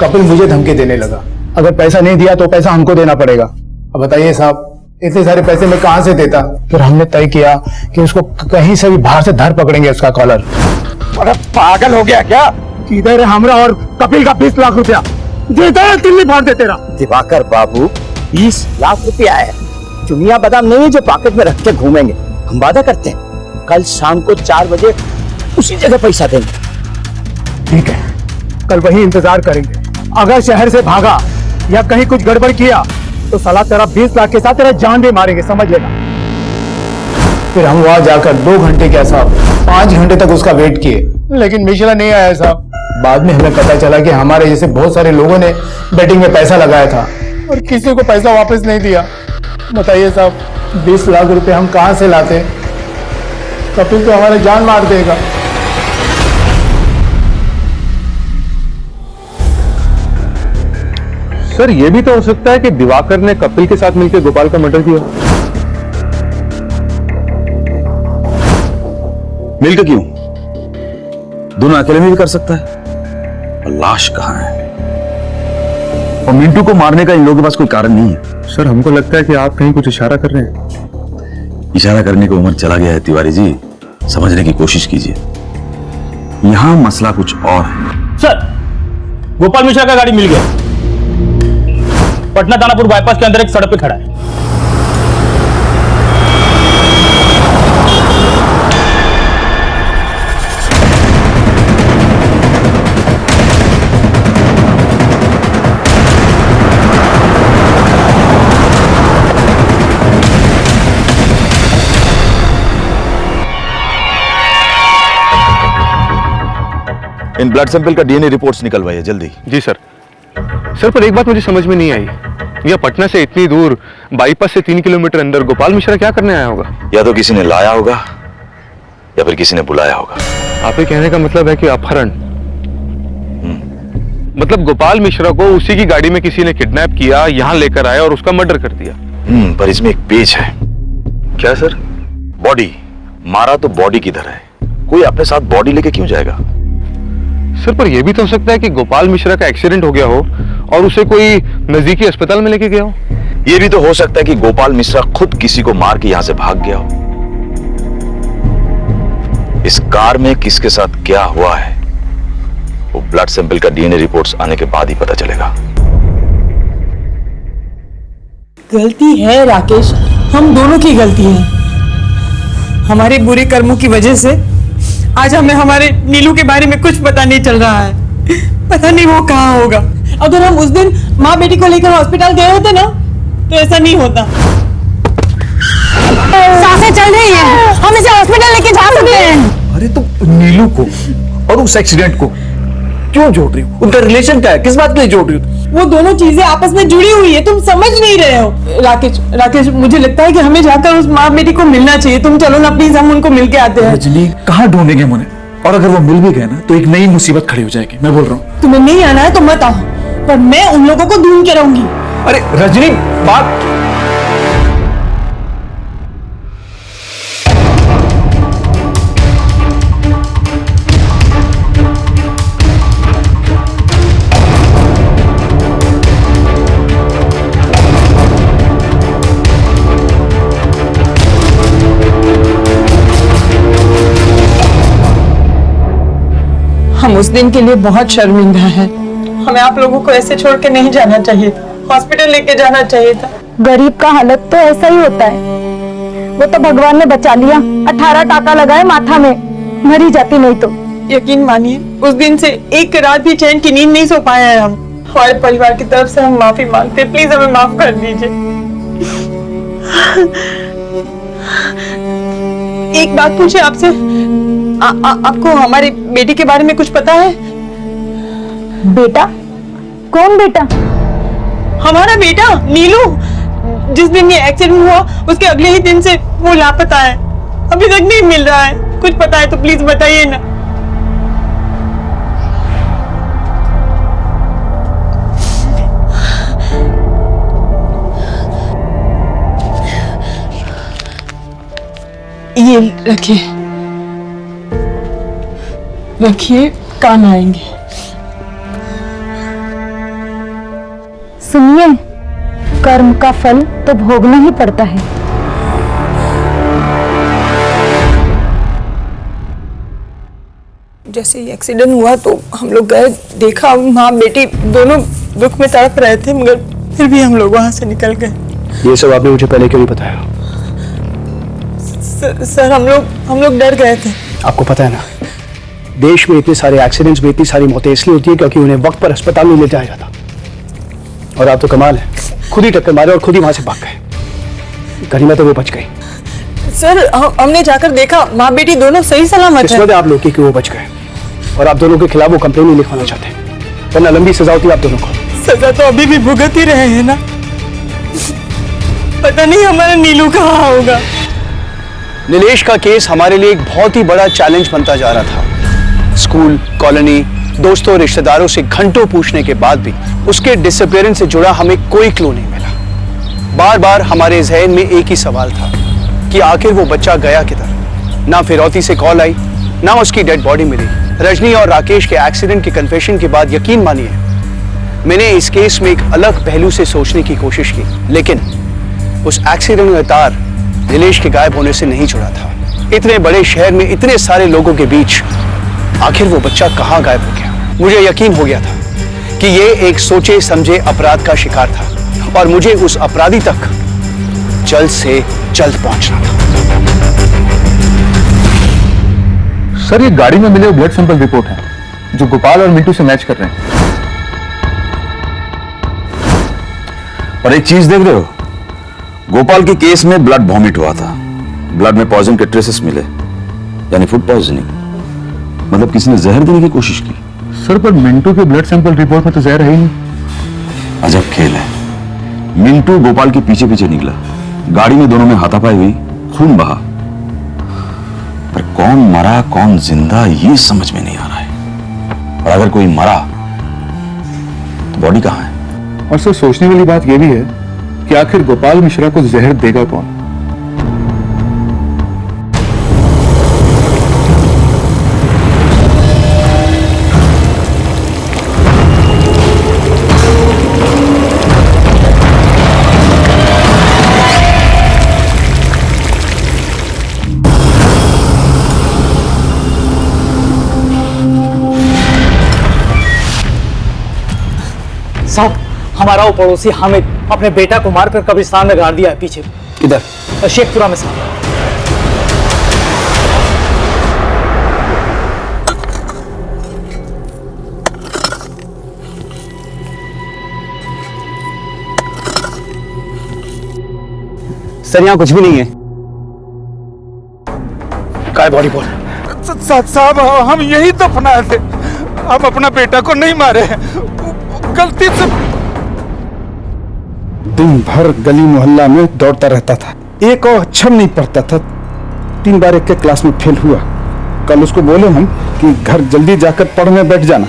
कपिल मुझे धमकी देने लगा, अगर पैसा नहीं दिया तो पैसा हमको देना पड़ेगा। अब बताइए साहब, इतने सारे पैसे मैं कहां से देता? फिर हमने तय किया कि उसको कहीं से भी बाहर से धर पकड़ेंगे उसका कॉलर। अरे पागल हो गया क्या? किधर है हमरा और कपिल का 20 लाख रुपया? देता है तिल्ली फाड़ दे तेरा। दिवाकर बाबू, 20 लाख रुपया है, चुनिया बादाम नहीं है जो पॉकेट में रख के घूमेंगे। हम वादा करते हैं कल शाम को 4 बजे उसी जगह पैसा देंगे। ठीक है, कल वही इंतजार करेंगे। अगर शहर से भागा या कहीं कुछ गड़बड़ किया तो साला तेरा 20 लाख के साथ तेरा जान भी मारेंगे, समझ लेना। फिर हम वहां जाकर 2 घंटे क्या साहब 5 घंटे तक उसका वेट किए, लेकिन मिश्रा नहीं आया साहब। बाद में हमें पता चला कि हमारे जैसे बहुत सारे लोगों ने बेटिंग में पैसा लगाया था और किसी को पैसा वापस नहीं दिया। बताइए साहब, 20 लाख रुपए हम कहां से लाते? कपिल तो हमारी जान मार देगा। सर ये भी तो हो सकता है कि दिवाकर ने कपिल के साथ मिलकर गोपाल का मर्डर किया। मिलकर क्यों? दोनों अकेले में भी कर सकता है। और लाश कहां है? और मिंटू को मारने का इन लोगों के पास कोई कारण नहीं है। सर हमको लगता है कि आप कहीं कुछ इशारा कर रहे हैं। इशारा करने की उम्र चला गया है तिवारी जी, समझने की कोशिश कीजिए। यहां मसला कुछ और है। सर, गोपाल मिश्रा का गाड़ी मिल गया, पटना दानापुर बाईपास के अंदर एक सड़क पे खड़ा है। इन ब्लड सैंपल का डीएनए रिपोर्ट्स निकलवाइए जल्दी। जी सर। सर पर एक बात मुझे समझ में नहीं आई, यह पटना से इतनी दूर बाईपास से 3 किलोमीटर अंदर गोपाल मिश्रा क्या करने आया होगा? या तो किसी ने लाया होगा या फिर किसी ने बुलाया होगा। आपके कहने का मतलब है कि अपहरण? मतलब गोपाल मिश्रा को उसी की गाड़ी में किसी ने किडनैप किया, यहां लेकर आया और उसका मर्डर कर दिया। पर इसमें एक पेच है। क्या सर? बॉडी मारा तो बॉडी किधर है? कोई अपने साथ बॉडी लेके क्यों जाएगा? सर पर यह भी तो हो सकता है कि गोपाल मिश्रा का एक्सीडेंट हो गया हो और उसे कोई नजदीकी अस्पताल में लेके गया हो। यह भी तो हो सकता है कि गोपाल मिश्रा खुद किसी को मार के यहां से भाग गया हो। इस कार में किसके साथ क्या हुआ है वो ब्लड सैंपल का डीएनए रिपोर्ट्स आने के बाद ही पता चलेगा। गलती है राकेश, हम दोनों की गलती है। हमारे बुरे कर्मों की वजह से आज हमें हमारे नीलू के बारे में कुछ पता नहीं चल रहा है। पता नहीं वो कहाँ होगा। अगर हम उस दिन माँ बेटी को लेकर हॉस्पिटल गए होते ना तो ऐसा नहीं होता। सांसें चल रही हैं, हम इसे हॉस्पिटल लेके जा सकते हैं। अरे तो नीलू को और उस एक्सीडेंट को क्यों जोड़ रही हो? उनका रिलेशन क्या है? किस बात के लिए जोड़ रही हो? वो दोनों चीजें आपस में जुड़ी हुई है, तुम समझ नहीं रहे हो। राकेश मुझे लगता है कि हमें जाकर उस माँ बेटी को मिलना चाहिए। तुम चलो ना प्लीज, हम उनको मिल के आते हैं। रजनी कहाँ ढूंढेंगे उन्हें? और अगर वो मिल भी गए ना तो एक नई मुसीबत खड़ी हो जाएगी। मैं बोल रहा हूँ तुम्हें नहीं आना है तो मत आओ, पर मैं उन लोगों को ढूंढ के रहूंगी। अरे रजनी बात हम उस दिन के लिए बहुत शर्मिंदा हैं। हमें आप लोगों को ऐसे छोड़ के नहीं जाना चाहिए था, हॉस्पिटल लेके जाना चाहिए था। गरीब का हालत तो ऐसा ही होता है। वो तो भगवान ने बचा लिया, 18 टाका लगाए माथा में, मरी जाती नहीं तो। यकीन मानिए उस दिन से एक रात भी चैन की नींद नहीं सो पाए हैं हम। हमारे परिवार की तरफ से हम माफी मांगते हैं, प्लीज हमें माफ कर दीजिए। एक बात पूछे आपसे, आपको हमारी बेटी के बारे में कुछ पता है? बेटा? कौन बेटा? हमारा बेटा नीलू, जिस दिन ये एक्सीडेंट हुआ उसके अगले ही दिन से वो लापता है, अभी तक नहीं मिल रहा है। कुछ पता है तो प्लीज बताइए ना। ये रखिए, रखिए, काम आएंगे। सुनिए, कर्म का फल तो भोगना ही पड़ता है। जैसे ही एक्सीडेंट हुआ तो हम लोग गए, देखा माँ बेटी दोनों दुख में तड़प रहे थे, मगर फिर भी हम लोग वहां से निकल गए। ये सब आपने मुझे पहले क्यों नहीं बताया? सर हम लोग डर गए थे। आपको पता है ना, देश में इतने सारे एक्सीडेंट्स में इतनी सारी मौतें इसलिए होती है क्योंकि उन्हें वक्त पर अस्पताल में ले जाया जाता। और आप तो कमाल है, खुद ही टक्कर मारे और खुद ही वहां से भाग गए। गनीमत है वो बच गई। सर हमने जाकर देखा, माँ बेटी दोनों सही सलामत है। किस्मत है आप लोग की कि वो बच गए, और आप दोनों के खिलाफ वो कंप्लेन नहीं लिखवाना चाहते, वरना लंबी सजा होती है आप दोनों को। सजा तो अभी भी भुगत ही रहे हैं ना। पता नहीं हमारा नीलू कहाँ होगा। नीलेश का केस हमारे लिए एक बहुत ही बड़ा चैलेंज बनता जा रहा था। स्कूल, कॉलोनी, दोस्तों, रिश्तेदारों से घंटों पूछने के बाद भी उसके डिसअपीयरेंस से जुड़ा हमें कोई क्लू नहीं मिला। बार बार हमारे जहन में एक ही सवाल था कि आखिर वो बच्चा गया किधर। ना फिरौती से कॉल आई, ना उसकी डेड बॉडी मिली। रजनी और राकेश के एक्सीडेंट के कन्फेशन के बाद यकीन मानिए मैंने इस केस में एक अलग पहलू से सोचने की कोशिश की, लेकिन उस एक्सीडेंट का तार नीलेश के गायब होने से नहीं जुड़ा था। इतने बड़े शहर में इतने सारे लोगों के बीच आखिर वो बच्चा कहाँ गायब हो गया? मुझे यकीन हो गया था कि ये एक सोचे समझे अपराध का शिकार था और मुझे उस अपराधी तक जल्द से जल्द पहुंचना था। सर, ये गाड़ी में मिले ब्लड सैंपल रिपोर्ट है जो गोपाल और मिंटू से मैच कर रहे हैं। और एक चीज देख रहे हो, गोपाल के केस में ब्लड वॉमिट हुआ था, ब्लड में पॉइजन के ट्रेसेस मिले, यानी फूड पॉइजनिंग। मतलब किसी ने जहर देने की कोशिश की। सर, पर मिंटू के ब्लड सैंपल रिपोर्ट में तो जहर है ही नहीं। अजब खेल है। मिंटू गोपाल के पीछे पीछे निकला, गाड़ी में दोनों में हाथापाई हुई, खून बहा, पर कौन मरा कौन जिंदा ये समझ में नहीं आ रहा है। और अगर कोई मरा तो बॉडी कहां है? और सर, सोचने वाली बात यह भी है कि आखिर गोपाल मिश्रा को जहर देगा कौन? साहब, हमारा वो पड़ोसी हामिद अपने बेटा को मारकर कब्रिस्तान में गाड़ दिया है पीछे। किधर? शेखपुरा में साहब। सर, यहां कुछ भी नहीं है। काय बॉडी बोल। साहब, हम यही दफनाए थे, हम अपना बेटा को नहीं मारे, गलती से। दिन भर गली मोहल्ला में दौड़ता रहता था, एक और अक्षर नहीं पढ़ता था, 3 बार एक के क्लास में फेल हुआ। कल उसको बोले हम कि घर जल्दी जाकर पढ़ने बैठ जाना,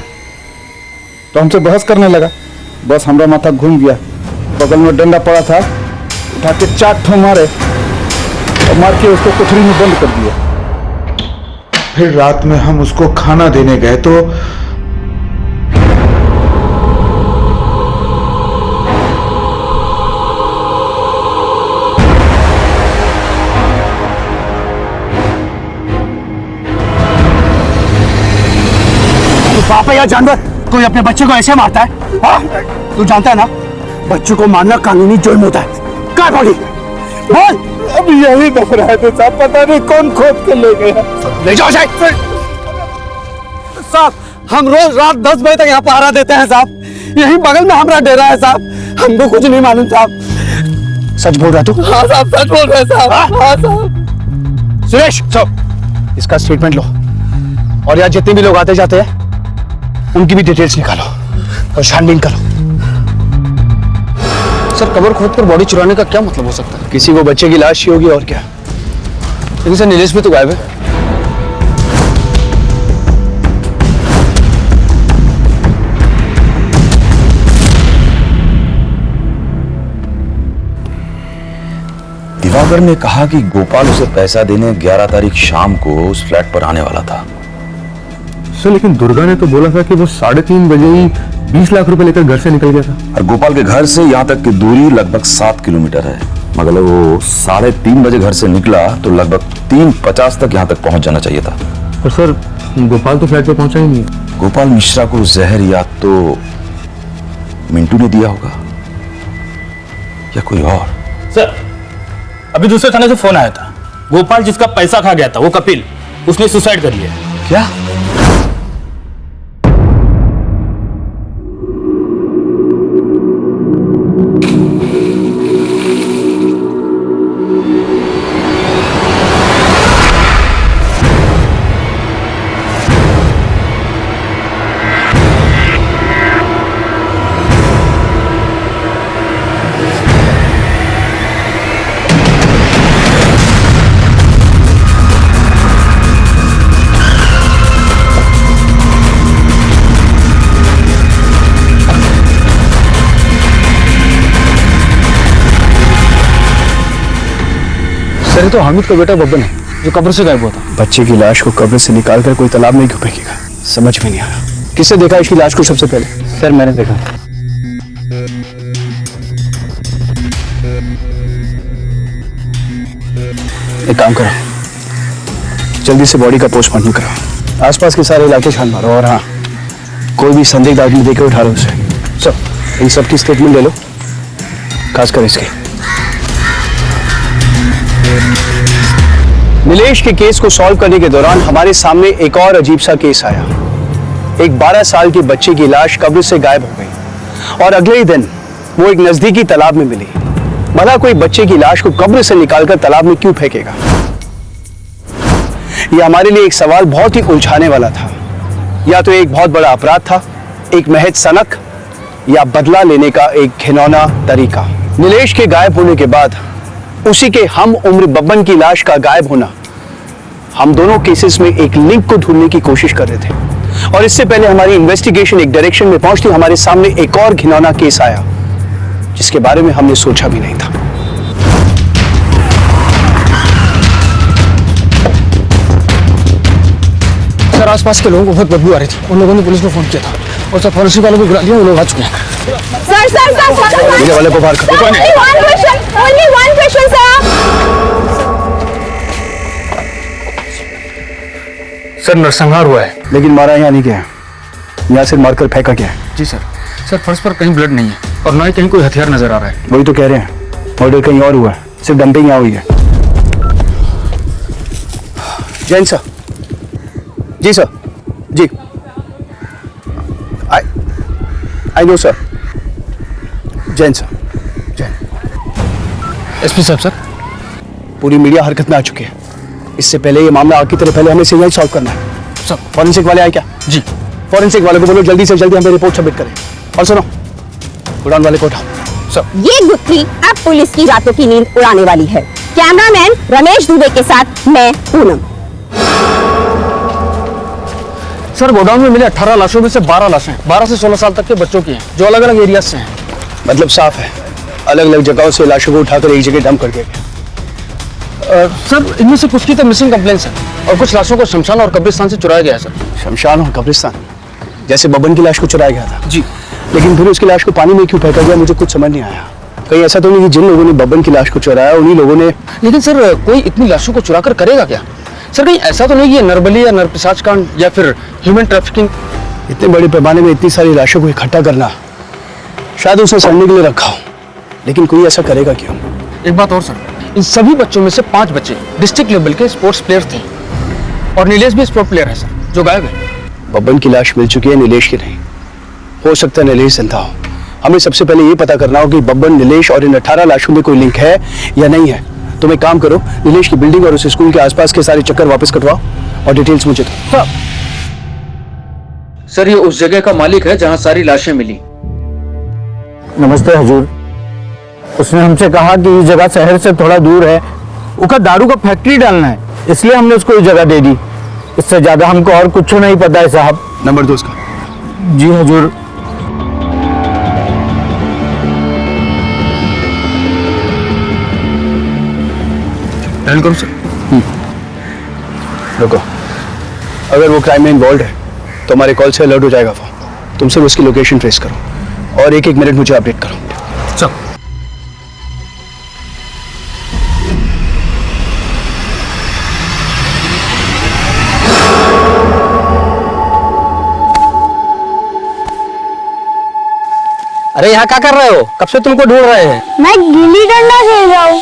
तो हमसे बहस करने लगा। बस हमारा माथा घूम गया। बगल में डंडा पड़ा था, उठा के 4 ठो मारे और मार के उसको कोठरी में बंद कर दिया। फिर रात में हम उसको खाना देने गए तो बाप है या जानवर, कोई अपने बच्चे को ऐसे मारता है? हाँ? तू जानता है ना, बच्चों को मारना कानूनी जुर्म होता है। क्या बॉडी बोल। अब यही दफनाए थे साहब, पता नहीं कौन खोद के ले गया। ले जाओ साहब। हम रोज रात 10 बजे तक यहाँ पहरा देते हैं साहब। यही बगल में हमारा डेरा है साहब, हमको कुछ नहीं मालूम साहब। सच बोल रहा तू? हाँ साहब, सच बोल रहे साहब। हाँ साहब। सुरेश, इसका स्टेटमेंट लो। और यहाँ जितने भी लोग आते जाते हैं उनकी भी डिटेल्स निकालो और छानबीन करो। सर कबर खोद कर बॉडी चुराने का क्या मतलब हो सकता है? किसी को बच्चे की लाश चाहिए होगी और क्या। लेकिन सर नीलेश भी तो गायब है। दिवाकर ने कहा कि गोपाल उसे पैसा देने 11 तारीख शाम को उस फ्लैट पर आने वाला था। सर लेकिन दुर्गा ने तो बोला था कि वो 3:30 बजे ही 20 लाख रुपए लेकर घर से निकल गया था। और गोपाल के घर से यहाँ तक की दूरी लगभग 7 किलोमीटर है, मगर वो 3:30 बजे घर से निकला तो लगभग 3:50 तक यहाँ तक पहुंच जाना चाहिए था। पर सर गोपाल तो फ्लैट पे पहुंचा ही नहीं। गोपाल मिश्रा को जहर या तो मिंटू ने दिया होगा या कोई और। सर अभी दूसरे थाने से फोन आया था, गोपाल जिसका पैसा खा गया था वो कपिल, उसने सुसाइड कर लिया। क्या? सर तो हामिद का बेटा बब्बन है जो कब्र से गायब हुआ था। बच्चे की लाश को कब्र से निकालकर कोई तालाब में क्यों फेंकेगा, समझ में नहीं आ रहा। किसने देखा इसकी लाश को सबसे पहले? सर मैंने देखा। एक काम करो, जल्दी से बॉडी का पोस्टमार्टम कराओ, आसपास के सारे इलाके छान मारो और हाँ कोई भी संदिग्ध आदमी देकर उठा लो उसे। सब इन सब की स्टेटमेंट ले लो, खासकर इसकी। नीलेश के केस को सॉल्व करने के दौरान हमारे सामने एक और अजीब सा केस आया। एक 12 साल के बच्चे की लाश कब्र से गायब हो गई और अगले ही दिन वो एक नजदीकी तालाब में मिली। भला कोई बच्चे की लाश को कब्र से निकालकर तालाब में क्यों फेंकेगा? यह हमारे लिए एक सवाल बहुत ही उलझाने वाला था। या तो एक बहुत बड़ा अपराध था, एक महज सनक, या बदला लेने का एक घिनौना तरीका। नीलेश के गायब होने के बाद उसी के हम उम्र बब्बन की लाश का गायब होना, हम दोनों केसेस में एक लिंक को ढूंढने की कोशिश कर रहे थे। और इससे पहले हमारी इन्वेस्टिगेशन एक डायरेक्शन में पहुंचती, हमारे सामने एक और घिनौना केस आया जिसके बारे में हमने सोचा भी नहीं था। सर आसपास के लोगों को बहुत बदबू आ रही थी, उन लोगों ने पुलिस को फोन किया था और सर फॉरेंसिक वालों को बुला लिया, वो लोग आ चुके हैं। मीडिया वाले को बाहर करो। Only one question, सर नरसंहार हुआ है। लेकिन मारा यहाँ नहीं गया, यहाँ से मारकर फेंका गया है। जी सर। सर फर्श पर कहीं ब्लड नहीं है और ना ही कहीं कोई हथियार नजर आ रहा है। वही तो कह रहे हैं, मर्डर कहीं और हुआ है, सिर्फ डंपिंग यहाँ हुई है। जैन सर। जी सर। जी I know sir. Jain sir. SP साहब सर, पूरी मीडिया हरकत में आ चुकी है। इससे पहले ये मामला आग की तरह पहले हमें यही सॉल्व करना है। सर फॉरेंसिक वाले आए क्या? जी। फॉरेंसिक वाले को बोलो जल्दी से जल्दी हमें रिपोर्ट सबमिट करें। और सुनो, उड़ान वाले को उठाओ। सर ये गुत्थी अब पुलिस की रातों की नींद उड़ाने वाली है। कैमरामैन रमेश दुबे के साथ मैं पूनम। सर गोडाउन में मिले 18 लाशों में से 12 लाशें 12 से 16 साल तक के बच्चों की हैं, जो अलग अलग एरिया से हैं। मतलब साफ है, अलग अलग जगहों से लाशों को उठाकर एक जगह डंप कर दिया गया। सर इनमें से कुछ की तो मिसिंग कंप्लेंट्स हैं और कुछ लाशों को शमशान और कब्रिस्तान से चुराया गया है। सर शमशान और कब्रिस्तान, जैसे बब्बन की लाश को चुराया गया था। जी। लेकिन फिर उसकी लाश को पानी में क्यों फेंका गया, मुझे कुछ समझ नहीं आया। कहीं ऐसा तो नहीं कि जिन लोगों ने बब्बन की लाश को चुराया उन्हीं लोगों ने। लेकिन सर कोई इतनी लाशों को चुरा कर करेगा क्या? सर कहीं ऐसा तो नहीं कि ये नरबली या नरपिशाच कांड या फिर ह्यूमन ट्रैफिकिंग? इतने बड़े पैमाने में इतनी सारी लाशों को इकट्ठा करना, शायद उसे सड़ने के लिए रखा हो, लेकिन कोई ऐसा करेगा क्यों? एक बात और सर, इन सभी बच्चों में से 5 बच्चे डिस्ट्रिक्ट लेवल के स्पोर्ट्स प्लेयर थे और नीलेश भी स्पोर्ट्स प्लेयर है सर, जो गायब है। बब्बन की लाश मिल चुकी है, नीलेश की नहीं। हो सकता है नीलेश जिंदा हो। हमें सबसे पहले ये पता करना हो कि बब्बन, नीलेश और इन 18 लाशों में कोई लिंक है या नहीं है। तुम एक काम करो, नीलेश की बिल्डिंग और उस स्कूल के आसपास के सारे चक्कर वापस कटवाओ और डिटेल्स मुझे दो। सर सर ये उस जगह का मालिक है जहां सारी लाशें मिली। नमस्ते हुजूर। उसने हमसे कहा कि ये जगह शहर से थोड़ा दूर है, उसका दारू का फैक्ट्री डालना है, इसलिए हमने उसको ये जगह दे दी। इससे ज्यादा हमको और कुछ नहीं पता है साहब। नंबर दो उसका। जी हुजूर। करो सर। रुको, अगर वो क्राइम में इन्वॉल्व है तो हमारे कॉल से अलर्ट हो जाएगा वो। तुम सिर्फ उसकी लोकेशन ट्रेस करो और एक एक मिनट मुझे अपडेट करो। चल। अरे यहाँ क्या कर रहे हो? कब से तुमको ढूंढ रहे हैं। मैं गिल्ली डंडा खेल रहा हूँ।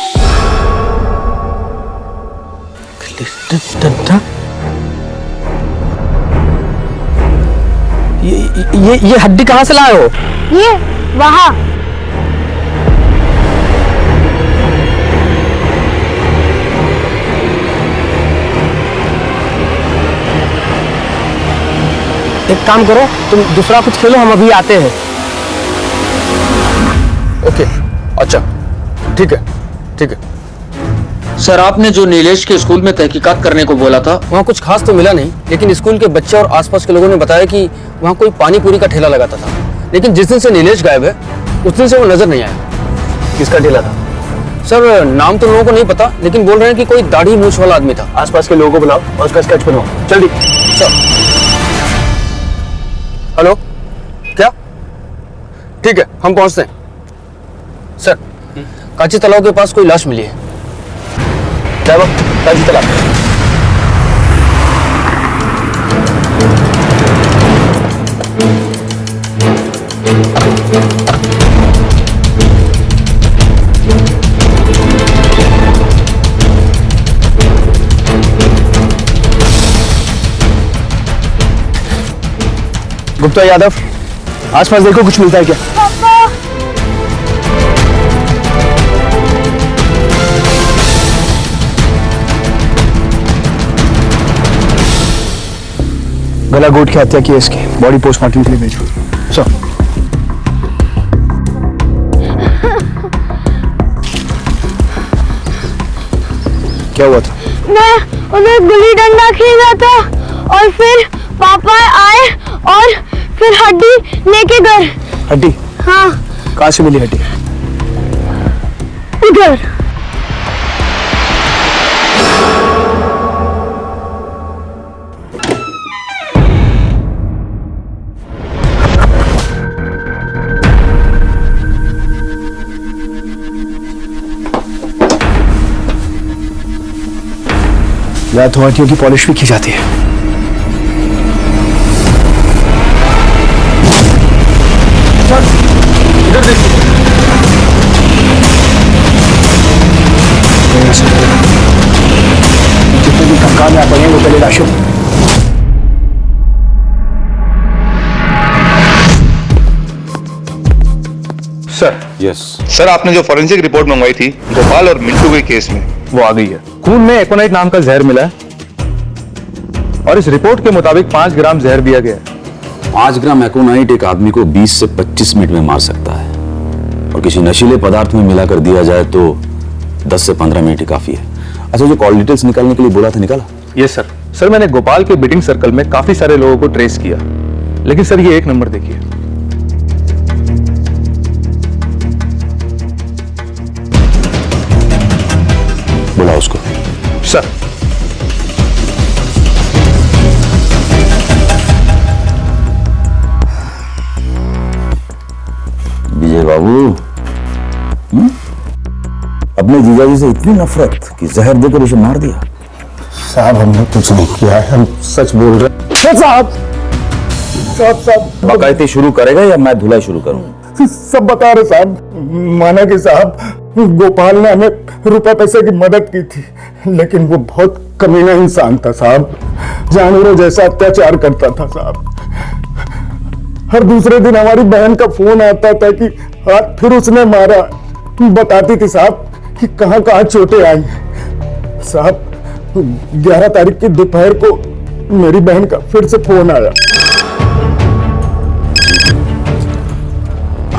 ये हड्डी कहाँ से लाए हो? ये वहाँ। एक काम करो, तुम दूसरा कुछ खेलो, हम अभी आते हैं। ओके, अच्छा, ठीक है, ठीक है। सर आपने जो नीलेश के स्कूल में तहकीकात करने को बोला था, वहाँ कुछ खास तो मिला नहीं, लेकिन स्कूल के बच्चे और आसपास के लोगों ने बताया कि वहाँ कोई पानी पूरी का ठेला लगाता था। लेकिन जिस दिन से नीलेश गायब है उस दिन से वो नजर नहीं आया। किसका ठेला था? सर नाम तो लोगों को नहीं पता, लेकिन बोल रहे हैं कि कोई दाढ़ी मूंछ वाला आदमी था। आसपास के लोगों को बुलाओ और उसका स्केच बनाओ जल्दी। सर। हेलो, क्या? ठीक है, हम पहुंचते हैं। सर, कांची तालाब के पास कोई लाश मिली है। कांची तालाब। गुप्ता यादव, आसपास देखो कुछ मिलता है क्या? गला घोट के हत्या की है इसकी, बॉडी पोस्टमार्टम के लिए भेजो। सो क्या हुआ था? मैं उधर गुल्ली डंडा खेल रहा था और फिर पापा आए और फिर हड्डी लेके गए। हड्डी? हाँ। कहाँ से मिली हड्डी? उधर। या तो हड्डियों की पॉलिश भी की जाती है। इधर देखिए। जितने भी कंकाल यहाँ पड़े हैं वो पहले लाशों। सर। यस सर, आपने जो फॉरेंसिक रिपोर्ट मंगवाई थी गोपाल और मिंटू के केस में, वो आ गई है। खून में एकोनाइट नाम का जहर मिला है और इस रिपोर्ट के मुताबिक 5 ग्राम जहर दिया गया है। 5 ग्राम एकोनाइट एक आदमी को 20 से 25 मिनट में मार सकता है और किसी नशीले पदार्थ में मिलाकर दिया जाए तो 10 से 15 मिनट ही काफी है। अच्छा, जो कॉल डिटेल्स निकालने के लिए बोला था, निकाला? Yes sir. सर, मैंने गोपाल के बिटिंग सर्कल में काफी सारे लोगों को ट्रेस किया, लेकिन सर ये एक नंबर देखिए। बुलाओ उसको। सर। विजय बाबू, अपने जीजाजी से इतनी नफरत कि जहर देकर उसे मार दिया? साहब हमने कुछ नहीं किया है, हम सच बोल रहे हैं। साहब साहब बाकायदे शुरू करेगा या मैं धुलाई शुरू करूं? सब बता रहे साहब। माना कि साहब गोपाल ने हमें रुपए पैसे की मदद की थी, लेकिन वो बहुत कमीना इंसान था साहब, जानवरों जैसा अत्याचार करता था साहब। हर दूसरे दिन हमारी बहन का फोन आता था कि आज फिर उसने मारा। बताती थी साहब कि कहां कहां चोटें आई। साहब 11 तारीख की दोपहर को मेरी बहन का फिर से फोन आया।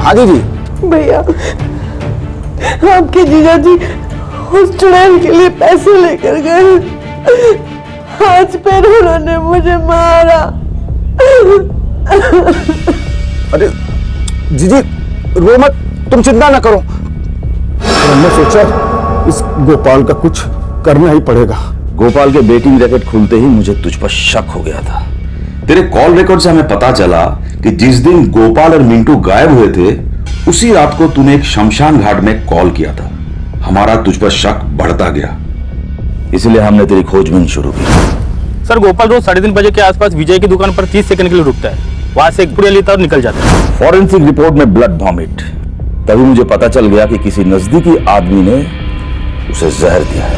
हाँ दीदी। भैया, आपके जीजा जी उस चुड़ैल के लिए पैसे लेकर गए, आज फिर उन्होंने मुझे मारा। अरे जीजी रो मत, तुम चिंता ना करो। हमने सोचा इस गोपाल का कुछ करना ही पड़ेगा। गोपाल के बेटिंग रैकेट खुलते ही मुझे तुझ पर शक हो गया था। तेरे कॉल रिकॉर्ड से हमें पता चला कि जिस दिन गोपाल और मिंटू गायब हुए थे उसी रात को तूने एक शमशान घाट में कॉल किया था। हमारा तुझ पर शक बढ़ता गया, इसलिए हमने तेरी खोजबीन शुरू की। सर, गोपाल रोज 3:30 बजे के आसपास विजय की दुकान पर 30 सेकंड के लिए रुकता है, वहां से एक पुड़िया लेता और निकल जाता है। फॉरेंसिक रिपोर्ट में ब्लड वॉमिट, तभी मुझे पता चल गया कि किसी नजदीकी आदमी ने उसे जहर दिया है।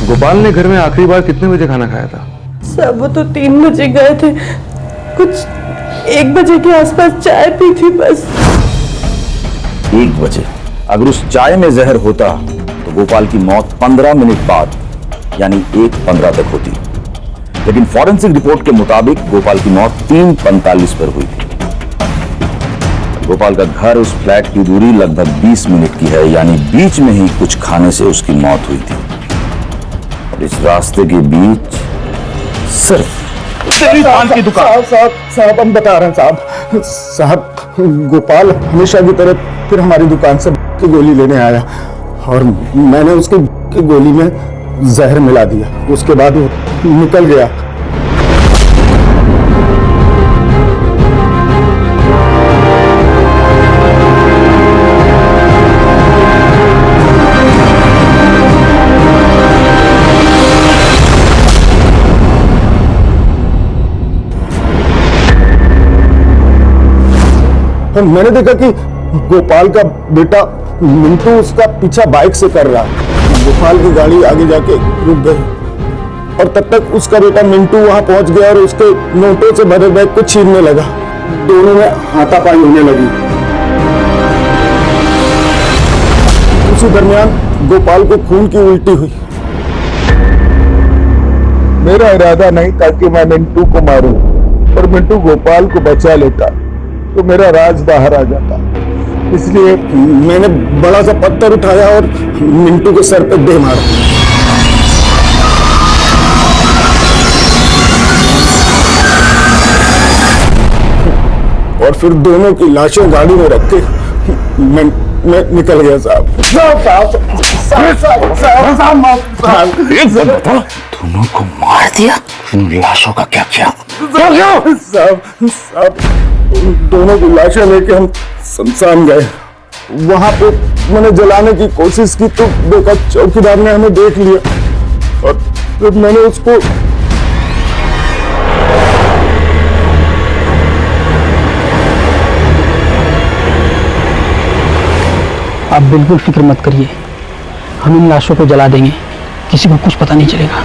गोपाल ने घर में आखिरी बार कितने बजे खाना खाया था? सब वो तो 3 बजे गए थे, कुछ 1 बजे के आसपास चाय पी थी बस। 1 बजे? अगर उस चाय में जहर होता तो गोपाल की मौत 15 मिनट बाद यानी 1:15 तक होती, लेकिन फॉरेंसिक रिपोर्ट के मुताबिक गोपाल की मौत 3:45 पर हुई थी। गोपाल का घर उस फ्लैट की दूरी लगभग 20 मिनट की है, यानी बीच में ही कुछ खाने से उसकी मौत हुई थी। और इस रास्ते के बीच सिर्फ तेरी दुकान की दुकान। साहब हम बता रहे हैं साहब, गोपाल हमेशा की तरह फिर हमारी दुकान से की गोली लेने आया और मैंने उसकी गोली में जहर मिला दिया। उसके बाद वो निकल गया। मैंने देखा कि गोपाल का बेटा मिंटू उसका पीछा बाइक से कर रहा है। गोपाल की गाड़ी आगे जाके रुक गई और तब तक उसका बेटा मिंटू वहां पहुंच गया और उसके नोटों से भरे बैग को छीनने लगा। दोनों में हाथापाई होने लगी। उसी दरमियान गोपाल को खून की उल्टी हुई। मेरा इरादा नहीं था कि मैं मिंटू को मारूं, और मिंटू गोपाल को बचा लेता तो मेरा राज बाहर आ जाता। इसलिए मैंने बड़ा सा पत्थर उठाया और मिंटू के सर पे दे मारा। और फिर दोनों की लाशें गाड़ी में रख के मैं निकल गया। साहब दोनों को मार दिया, उन लाशों का क्या किया? साहब दोनों की लाशें लेके हम शमशान गए। वहां पे मैंने जलाने की कोशिश की तो देखा चौकीदार ने हमें देख लिया और फिर मैंने उसको आप बिल्कुल फिक्र मत करिए, हम इन लाशों को जला देंगे, किसी को कुछ पता नहीं चलेगा।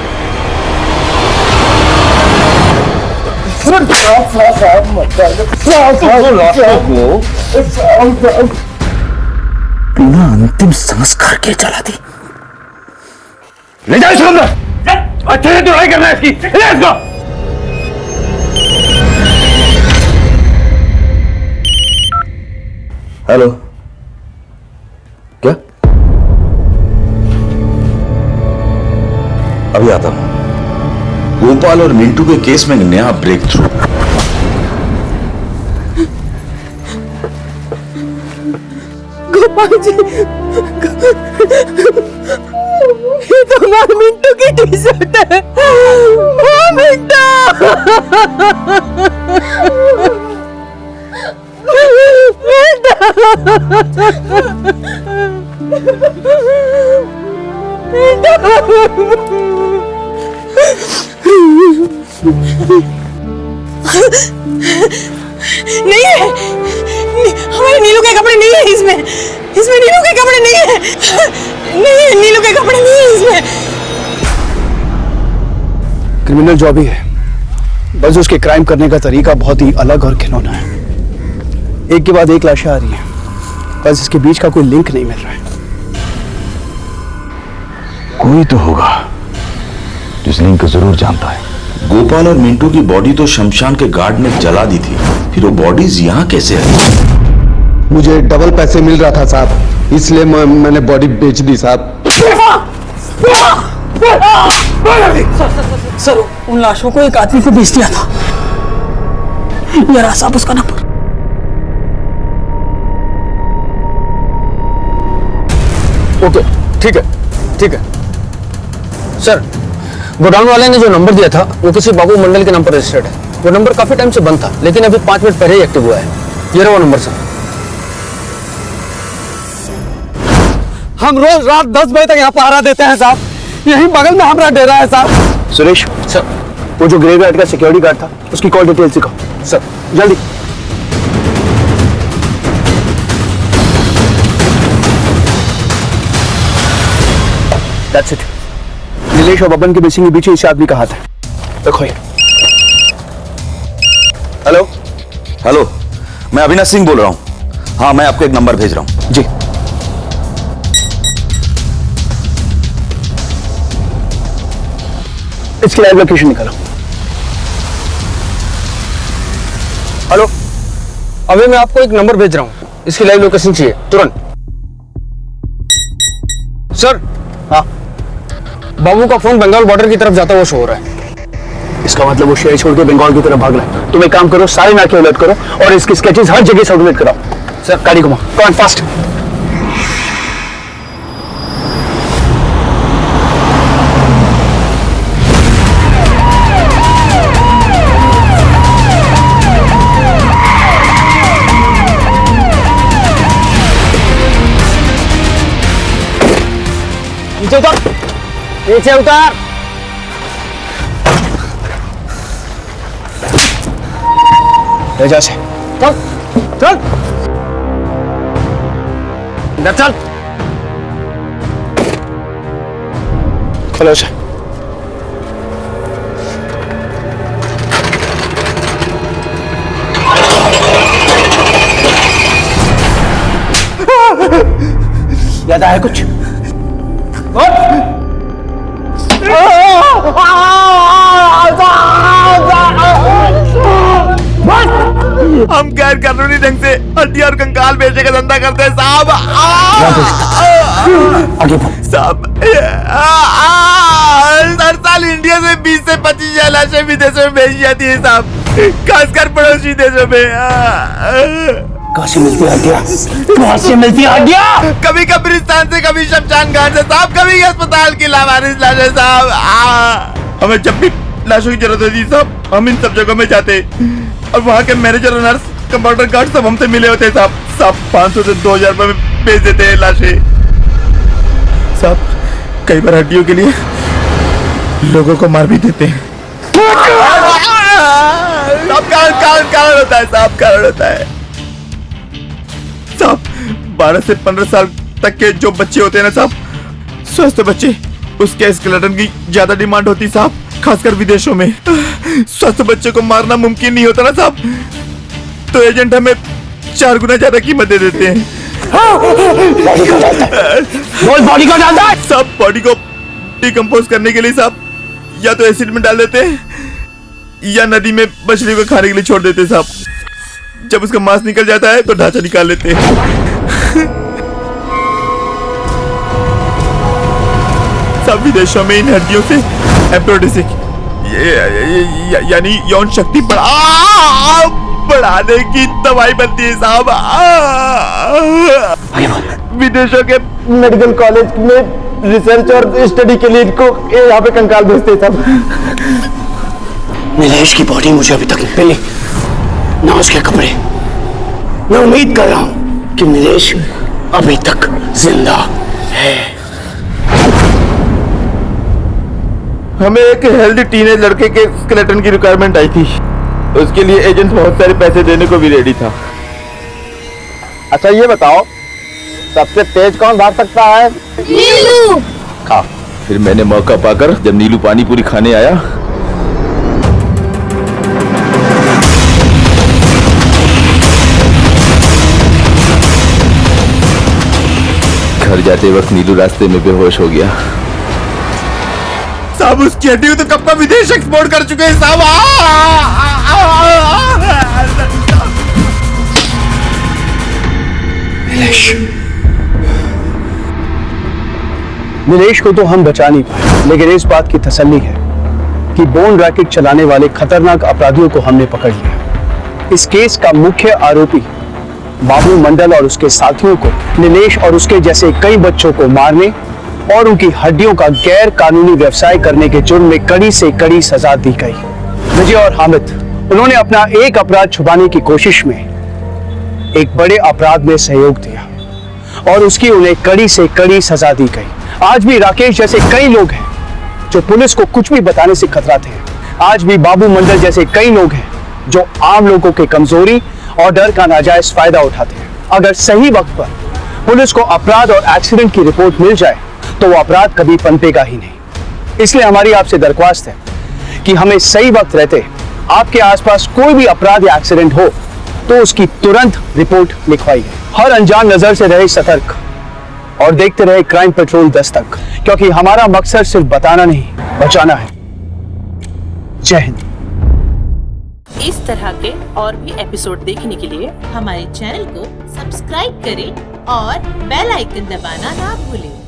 बिना अंतिम संस्कार के जला दी। ले जाओ इसको अंदर, अच्छे से धुलाई करना है इसकी। ले इसको। हेलो, क्या? अभी आता हूं। गोपाल और मिंटू के केस में एक नया ब्रेक थ्रू। गोपाल जी, ये तो हमारे मिंटू की टी-शर्ट है। ओ मिंटू, नहीं है, हमारे नीलू के कपड़े नहीं है इसमें नीलू के कपड़े नहीं है, नहीं नीलू के कपड़े नहीं है इसमें। क्रिमिनल जो भी है, बस उसके क्राइम करने का तरीका बहुत ही अलग और घिनौना है। एक के बाद एक लाशें आ रही हैं, बस इसके बीच का कोई लिंक नहीं मिल रहा है। कोई तो होगा जिस लिंक को जरूर जानता है। गोपाल और मिंटू की बॉडी तो शमशान के गार्ड ने जला दी थी, फिर वो बॉडीज यहाँ कैसे आई? मुझे डबल पैसे मिल रहा था साहब, इसलिए मैंने बॉडी बेच दी साहब। सर उन लाशों को एक आदमी को बेच दिया था। ये रहा साहब उसका नंबर। ओके ठीक है ठीक है सर, गोडाउन वाले ने जो नंबर दिया था वो किसी बाबू मंडल के नाम पर रजिस्टर्ड है। वो नंबर काफी टाइम से बंद था, लेकिन अभी 5 मिनट पहले ही एक्टिव हुआ है। ये रहा वो नंबर सर। हम रोज रात 10 बजे तक यहाँ पहरा देते हैं साहब, यहीं बगल में हमारा डेरा है साहब। सुरेश सर, वो जो ग्रेवयार्ड का सिक्योरिटी गार्ड था उसकी कॉल डिटेल्स दिखाओ सर। जल्दी। That's it. नीलेश और बबन के बेसिंग के बीच इस आदमी का हाथ है। देखो ये। हेलो हेलो, मैं अविनाश सिंह बोल रहा हूँ। हाँ, मैं आपको एक नंबर भेज रहा हूँ। जी। इसकी लाइव लोकेशन निकालो। हेलो, अभी मैं आपको एक नंबर भेज रहा हूँ, इसकी लाइव लोकेशन चाहिए तुरंत। सर। हाँ, बाबू का फोन बंगाल बॉर्डर की तरफ जाता हुआ शो हो रहा है। इसका मतलब वो शहर छोड़ के बंगाल की तरफ भाग रहा है। तुम एक काम करो, सारे नाके अलर्ट करो और इसकी स्केचेस हर जगह सर्कुलेट कराओ। सर, गाड़ी घुमाओ, कम फास्ट। नीचे उतर, नीचे उतर। ले जा से। चल चल इधर चल। खोलो से। याद आया कुछ? हम गैर कानूनी ढंग से हड्डी और कंकाल बेचने का धंधा करते हैं साहब। साहब, हर साल इंडिया से 20 से 25 लाशें विदेशों में भेजी जाती है साहब, खासकर पड़ोसी देशों में। कहाँ से मिलती है हड्डियाँ? कहाँ से मिलती है हड्डियाँ? कभी कब्रिस्तान से, कभी शमशान घाट से साहब, कभी अस्पताल की लावारिस लाशें साहब। हमें जब भी लाशों की जरूरत होती साहब, हम इन सब जगहों में जाते और वहाँ के मैनेजर और नर्स, कंपाउंडर गार्ड सब हमसे मिले होते साहब। 500 से 2000 रुपए में बेच देते हैं लाशें साहब। कई बार हड्डियों के लिए लोगों को मार भी देते हैं साहब। कारण होता है साहब, कारण होता है साहब। 12 से 15 साल तक के जो बच्चे होते हैं ना साहब, स्वस्थ बच्चे, उसके स्केलेटन की ज्यादा डिमांड होती साहब, खासकर विदेशों में। स्वस्थ बच्चे को मारना मुमकिन नहीं होता ना साहब, तो एजेंट हमें 4 गुना ज्यादा कीमत दे देते हैं। बॉडी को डालता है साहब। बॉडी को डिकम्पोज करने के लिए साहब या तो एसिड में डाल देते हैं या नदी में मछली को खाने के लिए छोड़ देते हैं साहब। जब उसका मांस निकल जाता है तो ढांचा निकाल लेते हैं सब विदेशों में इन हड्डियों से एप्रोडिसिक यानी यौन शक्ति बढ़ाने की दवाई बनती है साहब। विदेशों के मेडिकल कॉलेज में रिसर्च और स्टडी के लिए इनको यहाँ पे कंकाल भेजते हैं साहब। नीलेश की बॉडी मुझे अभी तक नहीं मिली, ना उसके कपड़े। मैं उम्मीद कर रहा हूँ कि नीलेश अभी तक जिंदा है। हमें एक हेल्दी टीनेज लड़के के स्केलेटन की रिक्वायरमेंट आई थी, उसके लिए एजेंट बहुत सारे पैसे देने को भी रेडी था। अच्छा ये बताओ, सबसे तेज कौन भाग सकता है? नीलू। हाँ, फिर मैंने मौका पाकर जब नीलू पानी पूरी खाने आया, घर जाते वक्त नीलू रास्ते में बेहोश हो गया साहब। उसकी हड्डी तो कब का विदेश एक्सपोर्ट कर चुके हैं साहब। नीलेश को तो हम बचा नहीं पाए, लेकिन इस बात की तसल्ली है कि बोन रैकेट चलाने वाले खतरनाक अपराधियों को हमने पकड़ लिया। इस केस का मुख्य आरोपी बाबू मंडल और उसके साथियों को नीलेश और उसके जैसे कई बच्चों को मारने और उनकी हड्डियों का गैर कानूनी व्यवसाय करने के जुर्म में कड़ी से कड़ी सजा दी गई। विजय और हामिद, उन्होंने अपना एक अपराध छुपाने की कोशिश में एक बड़े अपराध में सहयोग दिया और उसकी उन्हें कड़ी से कड़ी सजा दी गई। आज भी राकेश जैसे कई लोग हैं जो पुलिस को कुछ भी बताने से कतराते हैं। आज भी बाबू मंडल जैसे कई लोग हैं जो आम लोगों की कमजोरी और डर का नाजायज फायदा उठाते हैं। अगर सही वक्त पर पुलिस को अपराध और एक्सीडेंट की रिपोर्ट मिल जाए तो वो अपराध कभी पनपेगा ही नहीं। इसलिए हमारी आपसे दरख्वास्त है कि हमें सही वक्त रहते आपके आसपास कोई भी अपराध या एक्सीडेंट हो तो उसकी तुरंत रिपोर्ट लिखवाइए। हर अनजान नजर से रहे सतर्क और देखते रहे क्राइम पेट्रोल दस्तक, क्योंकि हमारा मकसद सिर्फ बताना नहीं, बचाना है। जय हिंद। इस तरह के और भी एपिसोड देखने के लिए हमारे चैनल को सब्सक्राइब करें और बेल आइकन दबाना ना भूलें।